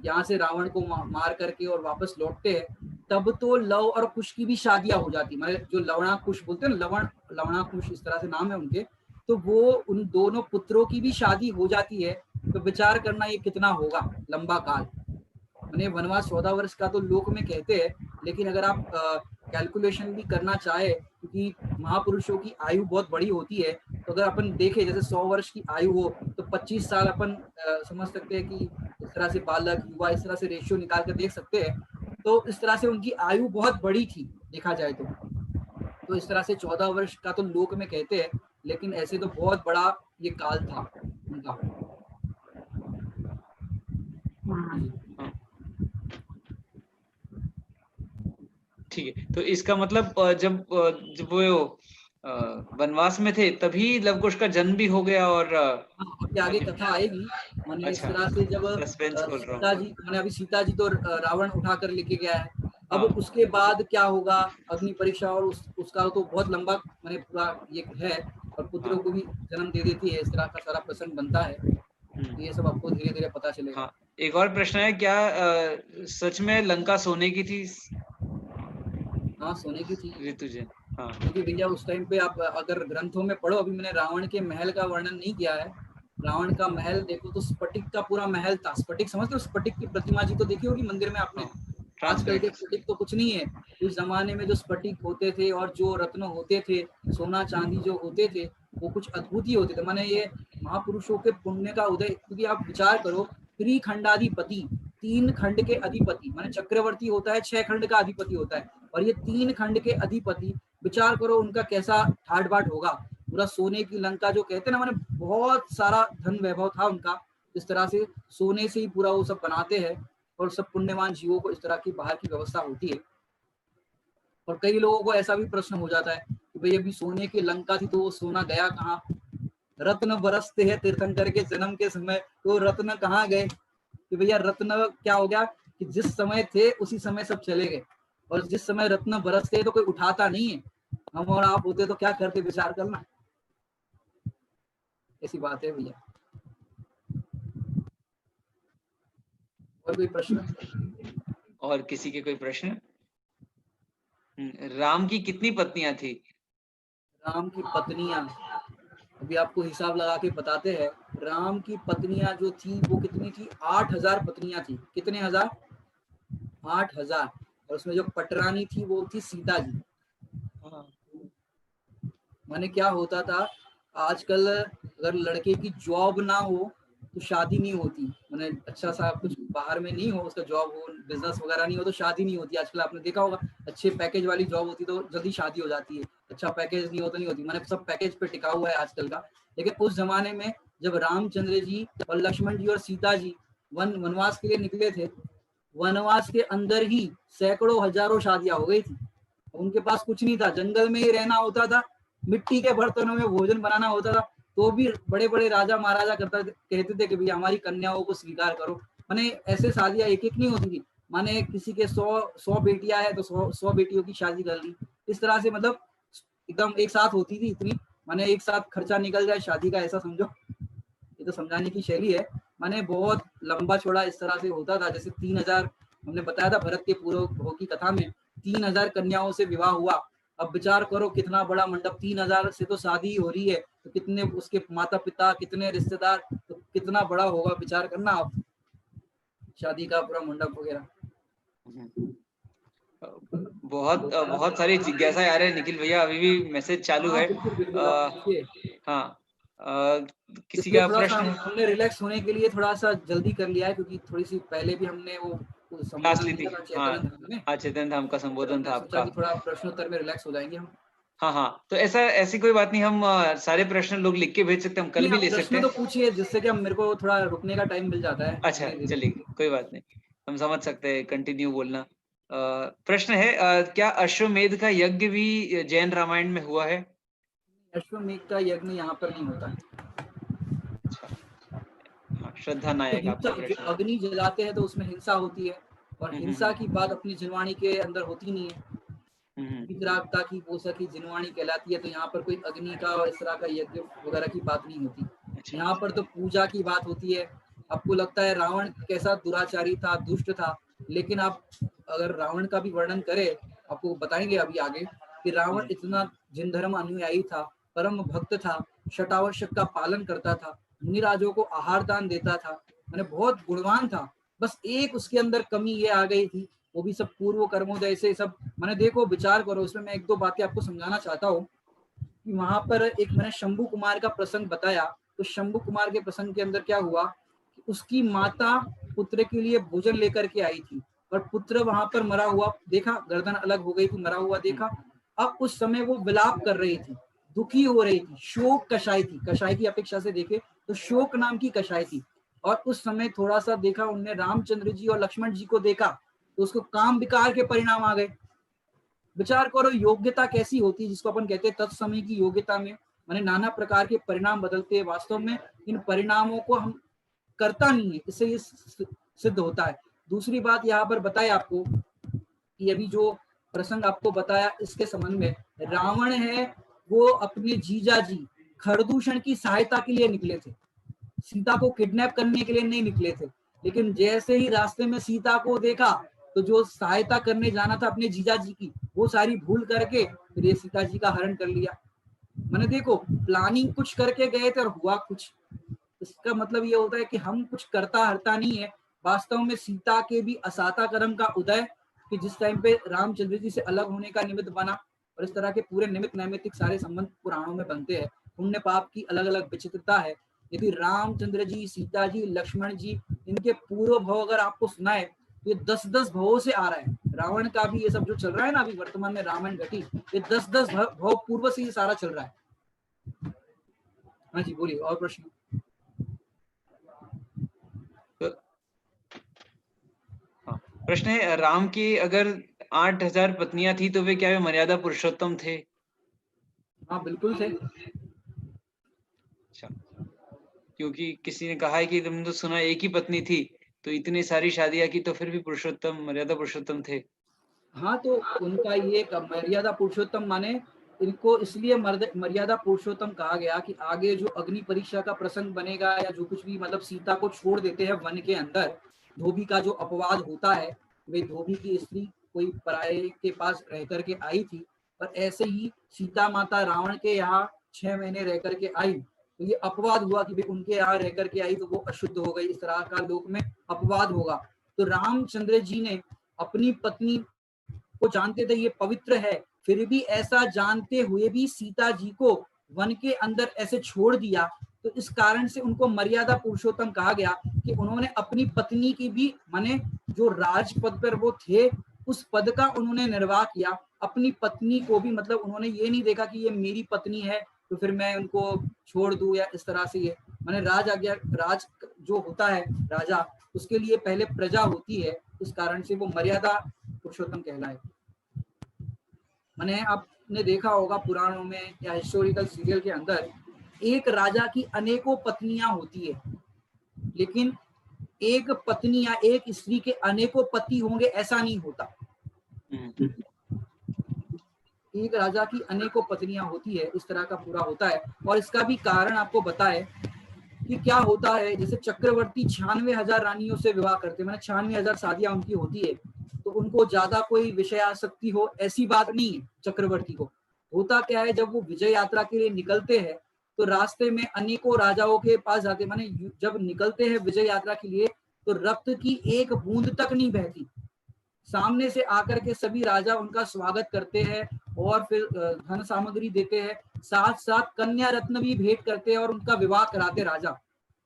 S1: यहाँ से रावण को मार करके और वापस लौटते हैं, तब तो लव और कुश की भी शादियां हो जाती, माने जो लवणा कुश बोलते हैं, लवणा कुश इस तरह से नाम है उनके, तो वो उन दोनों पुत्रों की भी शादी हो जाती है। तो विचार करना ये कितना होगा लंबा काल। मैंने वनवास 14 वर्ष का तो लोक में कहते हैं, लेकिन अगर आप कैलकुलेशन भी करना चाहे, क्योंकि महापुरुषों की आयु बहुत बड़ी होती है, तो अगर अपन देखें जैसे 100 वर्ष की आयु हो तो 25 साल अपन समझ सकते हैं कि इस तरह से बालक युवा इस तरह से रेशियो निकाल कर देख सकते हैं। तो इस तरह से उनकी आयु बहुत बड़ी थी देखा जाए तो इस तरह से 14 वर्ष का तो लोक में कहते हैं, लेकिन ऐसे तो बहुत बड़ा ये काल था उनका।
S2: ठीक है, तो इसका मतलब जब वो वनवास में थे तभी लवकुश का जन्म भी हो गया। और
S1: अभी आगे कथा आएगी। मैंने इस तरह से जब सीता जी, मैंने अभी सीता जी तो रावण उठा कर लेके गया है, अब उसके बाद क्या होगा, अग्नि परीक्षा और उसका तो बहुत लंबा मैंने पूरा ये है, और पुत्रों को भी जन्म दे देती है, इस तरह का सारा प्रसंग बनता है। ये सब आपको धीरे धीरे पता चलेगा।
S2: हाँ, एक और प्रश्न है, क्या सच में लंका सोने की थी?
S1: हाँ, सोने की थी
S2: ऋतु जी। हाँ
S1: क्योंकि भैया उस टाइम पे आप अगर ग्रंथों में पढ़ो, अभी मैंने रावण के महल का वर्णन नहीं किया है। रावण का महल देखो तो स्फटिक का पूरा महल था। स्फटिक समझते हो? स्फटिक की प्रतिमा जी तो देखी होगी मंदिर में आपने। आजकल के स्फटिक तो कुछ नहीं है। उस जमाने में जो स्फटिक होते थे और जो रत्न होते थे, सोना चांदी जो होते थे, वो कुछ अद्भुत ही होते थे। माने ये महापुरुषों के पुण्य का उदय, क्योंकि आप विचार करो, त्रिखंडाधिपति, 3 खंड के अधिपति, माने चक्रवर्ती होता है 6 खंड का अधिपति होता है, और ये 3 खंड के अधिपति, विचार करो उनका कैसा ठाट बाट होगा। पूरा सोने की लंका जो कहते हैं ना, माने बहुत सारा धन वैभव था उनका। इस तरह से सोने से ही पूरा वो सब बनाते हैं, और सब पुण्यवान जीवों को इस तरह की बाहर की व्यवस्था होती है। और कई लोगों को ऐसा भी प्रश्न हो जाता है कि भाई अभी सोने की लंका थी तो वो सोना गया कहाँ? रत्न बरसते हैं तीर्थंकर के जन्म के समय, तो रत्न कहाँ गए? कि भैया रत्न क्या हो गया कि जिस समय थे उसी समय सब चले गए, और जिस समय रत्न बरसते हैं तो कोई उठाता नहीं है। हम और आप होते तो क्या करते, विचार करना। ऐसी बात है भैया। और कोई प्रश्न?
S2: और किसी के कोई प्रश्न? राम की कितनी पत्नियां थी?
S1: राम की पत्नियां, अभी आपको हिसाब लगा के बताते हैं। राम की पत्नियां जो थी वो कितनी थी? 8000 पत्नियां थी। कितने हजार? 8000। और उसमें जो पटरानी थी वो थी सीता जी। माने क्या होता था, आजकल अगर लड़के की जॉब ना हो तो शादी नहीं होती। माने अच्छा सा कुछ बाहर में नहीं हो, उसका जॉब हो, बिजनेस वगैरह नहीं हो तो शादी नहीं होती। आजकल आपने देखा होगा, अच्छे पैकेज वाली जॉब होती तो जल्दी शादी हो जाती है, अच्छा पैकेज नहीं हो तो नहीं होती। माने सब पैकेज पे टिका हुआ है आजकल का। लेकिन उस जमाने में जब रामचंद्र जी और लक्ष्मण जी और सीता जी वनवास के लिए निकले थे, वनवास के अंदर ही सैकड़ों हजारों शादियां हो गई थी। उनके पास कुछ नहीं था, जंगल में ही रहना होता था, मिट्टी के बर्तनों में भोजन बनाना होता था। तो भी बड़े बड़े राजा महाराजा कहते थे कि भैया हमारी कन्याओं को स्वीकार करो। माने ऐसे शादियां एक एक नहीं होती थी। माने किसी के 100 बेटियां है तो 100 बेटियों की शादी कर ली। इस तरह से मतलब एकदम एक साथ होती थी इतनी, माने एक साथ खर्चा निकल जाए शादी का, ऐसा समझो। ये तो समझाने की शैली है। माने बहुत लंबा चौड़ा इस तरह से होता था। जैसे 3000 हमने बताया था भरत के पूर्व की कथा में, 3000 कन्याओं से विवाह हुआ। अब विचार करो कितना बड़ा मंडप, 3000 से तो शादी हो रही है, तो कितने उसके माता पिता, कितने रिश्तेदार, तो कितना बड़ा होगा, विचार करना आप, शादी का पूरा मंडप वगैरह।
S2: बहुत सारी जिज्ञासा आ रहे हैं निखिल भैया, अभी भी मैसेज चालू है। हाँ, किसी का प्रश्न?
S1: हमने रिलैक्स होने के लिए थोड़ा सा जल्दी कर लिया है, क्योंकि थोड़ी सी पहले भी हमने वो
S2: क्लास ली थी। हाँ, चेतन धाम का संबोधन था आपका।
S1: थोड़ा प्रश्नोत्तर में रिलैक्स हो जाएंगे हम।
S2: हाँ, तो ऐसी कोई बात नहीं, हम सारे प्रश्न लोग लिख के भेज सकते हैं, हम कल भी ले सकते हैं।
S1: तो पूछिए, जिससे कि मेरे को थोड़ा रुकने का टाइम मिल जाता है।
S2: अच्छा, चलिए, कोई बात नहीं, हम समझ सकते हैं, कंटिन्यू बोलना। प्रश्न है, क्या अश्वमेध का यज्ञ भी जैन रामायण में हुआ है?
S1: अश्वमेध का यज्ञ यहाँ पर नहीं होता है।
S2: हाँ, श्रद्धा नायक आपका प्रश्न।
S1: अग्नि जलाते हैं तो उसमें हिंसा होती है, और हिंसा की बात अपनी जिनवाणी के अंदर होती नहीं है। वितरागता की पोषा की जिनवाणी कहलाती है, तो यहाँ पर कोई अग्नि का और इस तरह का यज्ञ वगैरह की बात नहीं होती। यहाँ पर तो पूजा की बात होती है। आपको लगता है रावण कैसा दुराचारी था, दुष्ट था, लेकिन आप अगर रावण का भी वर्णन करें, आपको बताएंगे अभी आगे कि रावण इतना जिन धर्म अनुयायी था, परम भक्त था, शतावश्यक का पालन करता था, मुनिराजों को आहार दान देता था, मैंने बहुत गुणवान था। बस एक उसके अंदर कमी ये आ गई थी, वो भी सब पूर्व कर्मोदय से सब। मैंने देखो विचार करो, उसमें मैं एक दो बातें आपको समझाना चाहता हूँ कि वहां पर एक मैंने शंभु कुमार का प्रसंग बताया। तो शंभु कुमार के प्रसंग के अंदर क्या हुआ कि उसकी माता पुत्र के लिए भोजन लेकर के आई थी, और पुत्र वहां पर मरा हुआ देखा, गर्दन अलग हो गई थी, मरा हुआ देखा। अब उस समय वो विलाप कर रही थी, दुखी हो रही थी, शोक कषाय थी। कषाय की अपेक्षा से देखे तो शोक नाम की कषाय थी। और उस समय थोड़ा सा देखा उनने रामचंद्र जी और लक्ष्मण जी को देखा, तो उसको काम विकार के परिणाम आ गए। विचार करो योग्यता कैसी होती है, जिसको अपन कहते हैं तत्समय की योग्यता में माने नाना प्रकार के परिणाम बदलते हैं। वास्तव में इन परिणामों को हम करता नहीं है, इससे ये सिद्ध होता है। दूसरी बात यहाँ पर बताए आपको कि अभी जो प्रसंग आपको बताया इसके संबंध में, रावण है वो अपने जीजा जी खरदूषण की सहायता के लिए निकले थे। सीता को किडनैप करने के लिए नहीं निकले थे, लेकिन जैसे ही रास्ते में सीता को देखा तो जो सहायता करने जाना था अपने जीजा जी की, वो सारी भूल करके फिर ये सीता जी का हरण कर लिया। मैंने देखो प्लानिंग कुछ करके गए थे और हुआ कुछ। इसका मतलब ये होता है कि हम कुछ करता हरता नहीं है। वास्तव में सीता के भी असाता कर्म का उदय कि जिस टाइम पे रामचंद्र जी से अलग होने का निमित्त बना, और इस तरह के पूरे निमित्त नैमित्तिक सारे संबंध पुराणों में बनते हैं। पुण्य पाप की अलग अलग विचित्रता है। यदि रामचंद्र जी, सीता जी, लक्ष्मण जी, इनके पूर्व भव अगर आपको सुनाए तो ये 10-10 भवों से आ रहा है। रावण का भी ये सब जो चल रहा है ना अभी वर्तमान में रामायण घटी, ये 10-10 भव पूर्व से ये सारा चल रहा है। हाँ जी बोलिए, और प्रश्न?
S2: प्रश्न है, राम की अगर 8000 पत्नियां थी तो वे क्या वे मर्यादा पुरुषोत्तम थे?
S1: हाँ बिल्कुल थे।
S2: अच्छा, क्योंकि किसी ने कहा है कि तुमने तो सुना एक ही पत्नी थी तो इतनी सारी शादियां की तो फिर भी पुरुषोत्तम, मर्यादा पुरुषोत्तम थे।
S1: हाँ तो उनका ये मर्यादा पुरुषोत्तम माने इनको इसलिए मर्यादा पुरुषोत्तम कहा गया कि आगे जो अग्नि परीक्षा का प्रसंग बनेगा या जो कुछ भी, मतलब सीता को छोड़ देते हैं वन के अंदर, धोबी का जो अपवाद होता है, वे धोबी की स्त्री कोई पराये के पास रह करके आई थी, पर ऐसे ही सीता माता रावण के यहाँ 6 महीने रह करके आई, तो ये अपवाद हुआ कि उनके यहाँ रह करके आई तो वो अशुद्ध हो गई। इस तरह का लोक में अपवाद होगा। तो रामचंद्र जी ने अपनी पत्नी को जानते थे ये पवित्र है, फिर भी ऐसा जानते हुए भी सीता जी को वन के अंदर ऐसे छोड़ दिया, तो इस कारण से उनको मर्यादा पुरुषोत्तम कहा गया कि उन्होंने अपनी पत्नी की भी, माने जो राजपद पर वो थे उस पद का उन्होंने निर्वाह किया। अपनी पत्नी को भी, मतलब उन्होंने ये नहीं देखा कि ये मेरी पत्नी है तो फिर मैं उनको छोड़ दूं या इस तरह से। ये माने राज आज्ञा, राज जो होता है राजा, उसके लिए पहले प्रजा होती है, इस कारण से वो मर्यादा पुरुषोत्तम कहलाए। मैंने आपने देखा होगा पुराणों में या हिस्टोरिकल सीरियल के अंदर एक राजा की अनेकों पत्नियां होती है, लेकिन एक पत्नी या एक स्त्री के अनेकों पति होंगे ऐसा नहीं होता। एक राजा की अनेकों पत्नियां होती है, इस तरह का पूरा होता है। और इसका भी कारण आपको बताए कि क्या होता है। जैसे चक्रवर्ती 96,000 रानियों से विवाह करते, मैंने 96,000 शादियां उनकी होती है, तो उनको ज्यादा कोई विषय आसक्ति हो ऐसी बात नहीं है। चक्रवर्ती को होता क्या है, जब वो विजय यात्रा के लिए निकलते हैं तो रास्ते में अनेकों राजाओं के पास जाते, माने जब निकलते हैं विजय यात्रा के लिए तो रक्त की एक बूंद तक नहीं बहती। सामने से आकर के सभी राजा उनका स्वागत करते हैं और फिर धन सामग्री देते हैं, साथ साथ कन्या रत्न भी भेंट करते हैं और उनका विवाह कराते राजा।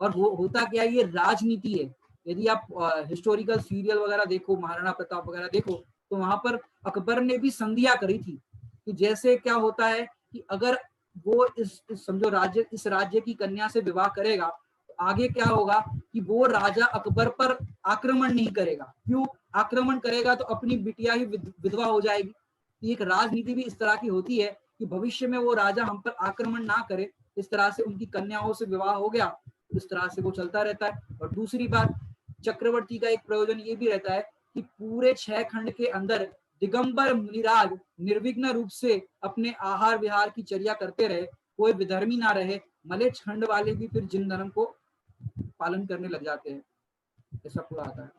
S1: और होता क्या है, ये राजनीति है। यदि आप हिस्टोरिकल सीरियल वगैरह देखो, महाराणा प्रताप वगैरह देखो, तो वहां पर अकबर ने भी संधिया करी थी कि जैसे क्या होता है कि अगर वो इस समझो इस राज्य की कन्या से विवाह करेगा तो आगे क्या होगा कि वो राजा अकबर पर आक्रमण नहीं करेगा। क्यों आक्रमण करेगा तो अपनी बिटिया ही विधवा हो जाएगी। एक राजनीति भी इस तरह की होती है कि भविष्य में वो राजा हम पर आक्रमण ना करे, इस तरह से उनकी कन्याओं से विवाह हो गया, इस तरह से वो चलता रहता है। और दूसरी बात, चक्रवर्ती का एक प्रयोजन ये भी रहता है कि पूरे 6 खंड के अंदर दिगंबर मुनिराज निर्विघ्न रूप से अपने आहार विहार की चर्या करते रहे, कोई विधर्मी ना रहे। मलेच्छ खंड वाले भी फिर जिन धर्म को पालन करने लग जाते हैं, ऐसा पूरा आता है।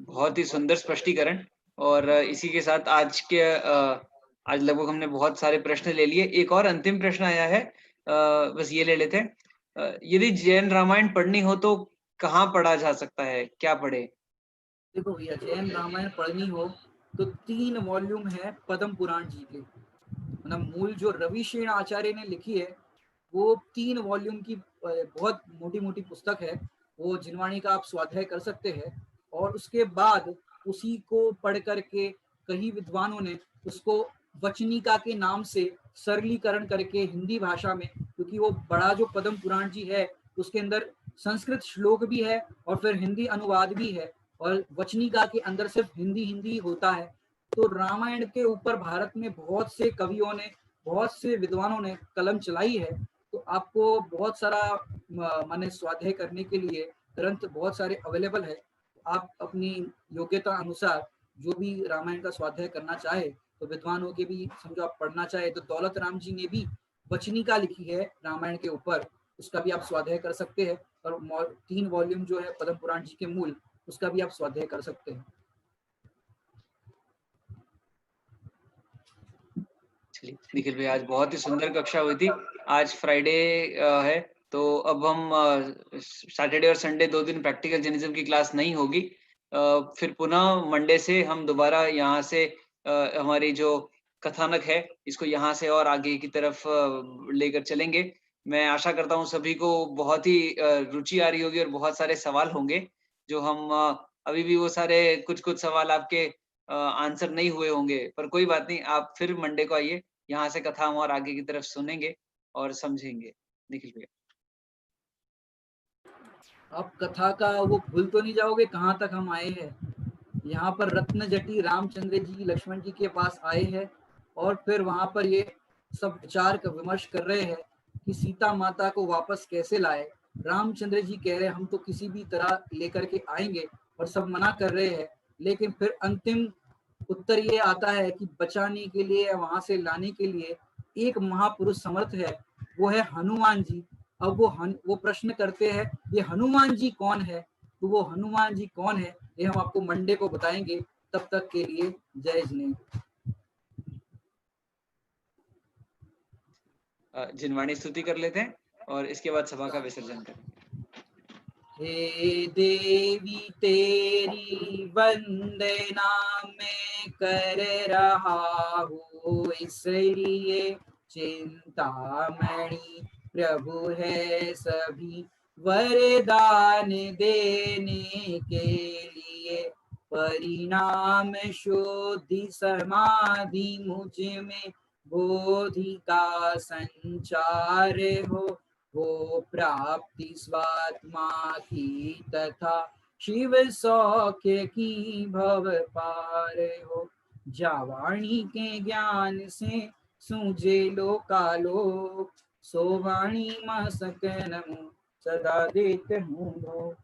S2: बहुत ही सुंदर स्पष्टीकरण। और इसी के साथ आज लगभग हमने बहुत सारे प्रश्न ले लिए। एक और अंतिम प्रश्न आया है, बस ये ले लेते हैं। यदि जैन रामायण पढ़नी हो तो कहाँ पढ़ा जा सकता है, क्या पढ़े?
S1: देखो भैया, जैन रामायण पढ़नी हो तो 3 वॉल्यूम है पद्म पुराण जी के, मतलब मूल जो रविशेन आचार्य ने लिखी है वो 3 वॉल्यूम की बहुत मोटी मोटी पुस्तक है। वो जिनवाणी का आप स्वाध्याय कर सकते हैं और उसके बाद उसी को पढ़ करके कई विद्वानों ने उसको वचनिका के नाम से सरलीकरण करके हिंदी भाषा में, क्योंकि वो बड़ा जो पद्म पुराण जी है उसके अंदर संस्कृत श्लोक भी है और फिर हिंदी अनुवाद भी है, और वचनिका के अंदर सिर्फ हिंदी होता है। तो रामायण के ऊपर भारत में बहुत से कवियों ने, बहुत से विद्वानों ने कलम चलाई है। तो आपको बहुत सारा माने स्वाध्याय करने के लिए ग्रंथ बहुत सारे अवेलेबल है। आप अपनी योग्यता अनुसार जो भी रामायण का स्वाध्याय करना चाहे तो विद्वानों के भी समझो आप पढ़ना चाहे तो दौलत राम जी ने भी वचनिका लिखी है रामायण के ऊपर, उसका भी आप स्वाध्याय कर सकते हैं। और 3 वॉल्यूम जो है पद्म पुराण जी के मूल, उसका भी आप स्वाध्याय कर सकते हैं।
S2: चलिए निखिल भाई, आज बहुत ही सुंदर कक्षा हुई थी। आज फ्राइडे है, तो अब हम सैटरडे और संडे 2 दिन प्रैक्टिकल जर्नलिज्म की क्लास नहीं होगी। फिर पुनः मंडे से हम दोबारा यहाँ से हमारी जो कथानक है इसको यहाँ से और आगे की तरफ लेकर चलेंगे। मैं आशा करता हूँ सभी को बहुत ही रुचि आ रही होगी और बहुत सारे सवाल होंगे जो हम अभी भी वो सारे कुछ सवाल आपके आंसर नहीं हुए होंगे, पर कोई बात नहीं, आप फिर मंडे को आइए, यहाँ से कथा हम और आगे की तरफ सुनेंगे और समझेंगे। निखिल भैया,
S1: आप कथा का वो भूल तो नहीं जाओगे कहाँ तक हम आए हैं। यहाँ पर रत्न जटी रामचंद्र जी लक्ष्मण जी के पास आए हैं और फिर वहां पर ये सब विचार का विमर्श कर रहे हैं कि सीता माता को वापस कैसे लाए। रामचंद्र जी कह रहे हैं हम तो किसी भी तरह लेकर के आएंगे, और सब मना कर रहे हैं। लेकिन फिर अंतिम उत्तर ये आता है कि बचाने के लिए, वहां से लाने के लिए एक महापुरुष समर्थ है, वो है हनुमान जी। अब वो प्रश्न करते हैं ये हनुमान जी कौन है। तो वो हनुमान जी कौन है ये हम आपको मंडे को बताएंगे। तब तक के लिए जय जिनेन्द्र।
S2: जिनवाणी स्तुति कर लेते हैं और इसके बाद सभा का विसर्जन करेंगे।
S1: हे देवी तेरी वंदना मैं कर रहा हूँ, इसलिए चिंतामणि प्रभु है सभी वरदान देने के लिए। परिणाम शुद्धि समाधि मुझ में बोधि का संचार हो, वो प्राप्ति स्वात्मा की तथा शिव सौख्य की भव पार हो। जावाणी के ज्ञान से सूझे लोकालोक, सो वाणी मसक नमो सदा देते हूँ भो।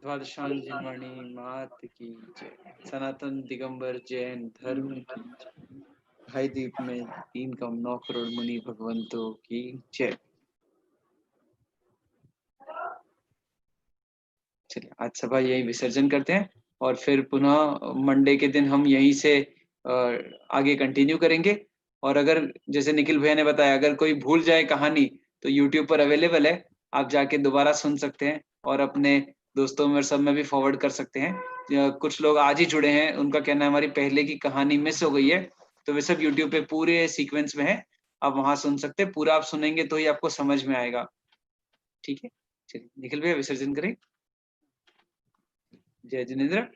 S2: द्वादशांग जिनवाणी मात की जय। सनातन दिगंबर जैन धर्म की जय। भाई दीप में 3.9 करोड़ मुनि भगवंतों की जय। चलिए आज सभा यही विसर्जन करते हैं और फिर पुनः मंडे के दिन हम यहीं से आगे कंटिन्यू करेंगे। और अगर जैसे निखिल भैया ने बताया, अगर कोई भूल जाए कहानी तो YouTube पर अवेलेबल है, आप जाके दोबारा सुन सकते हैं और अपने दोस्तों में और सब में भी फॉरवर्ड कर सकते हैं। कुछ लोग आज ही जुड़े हैं, उनका कहना है हमारी पहले की कहानी मिस हो गई है, तो वे सब YouTube पे पूरे सीक्वेंस में है, आप वहां सुन सकते हैं। पूरा आप सुनेंगे तो ही आपको समझ में आएगा। ठीक है, चलिए निखिल भैया विसर्जन करें। जय जिनेन्द्र।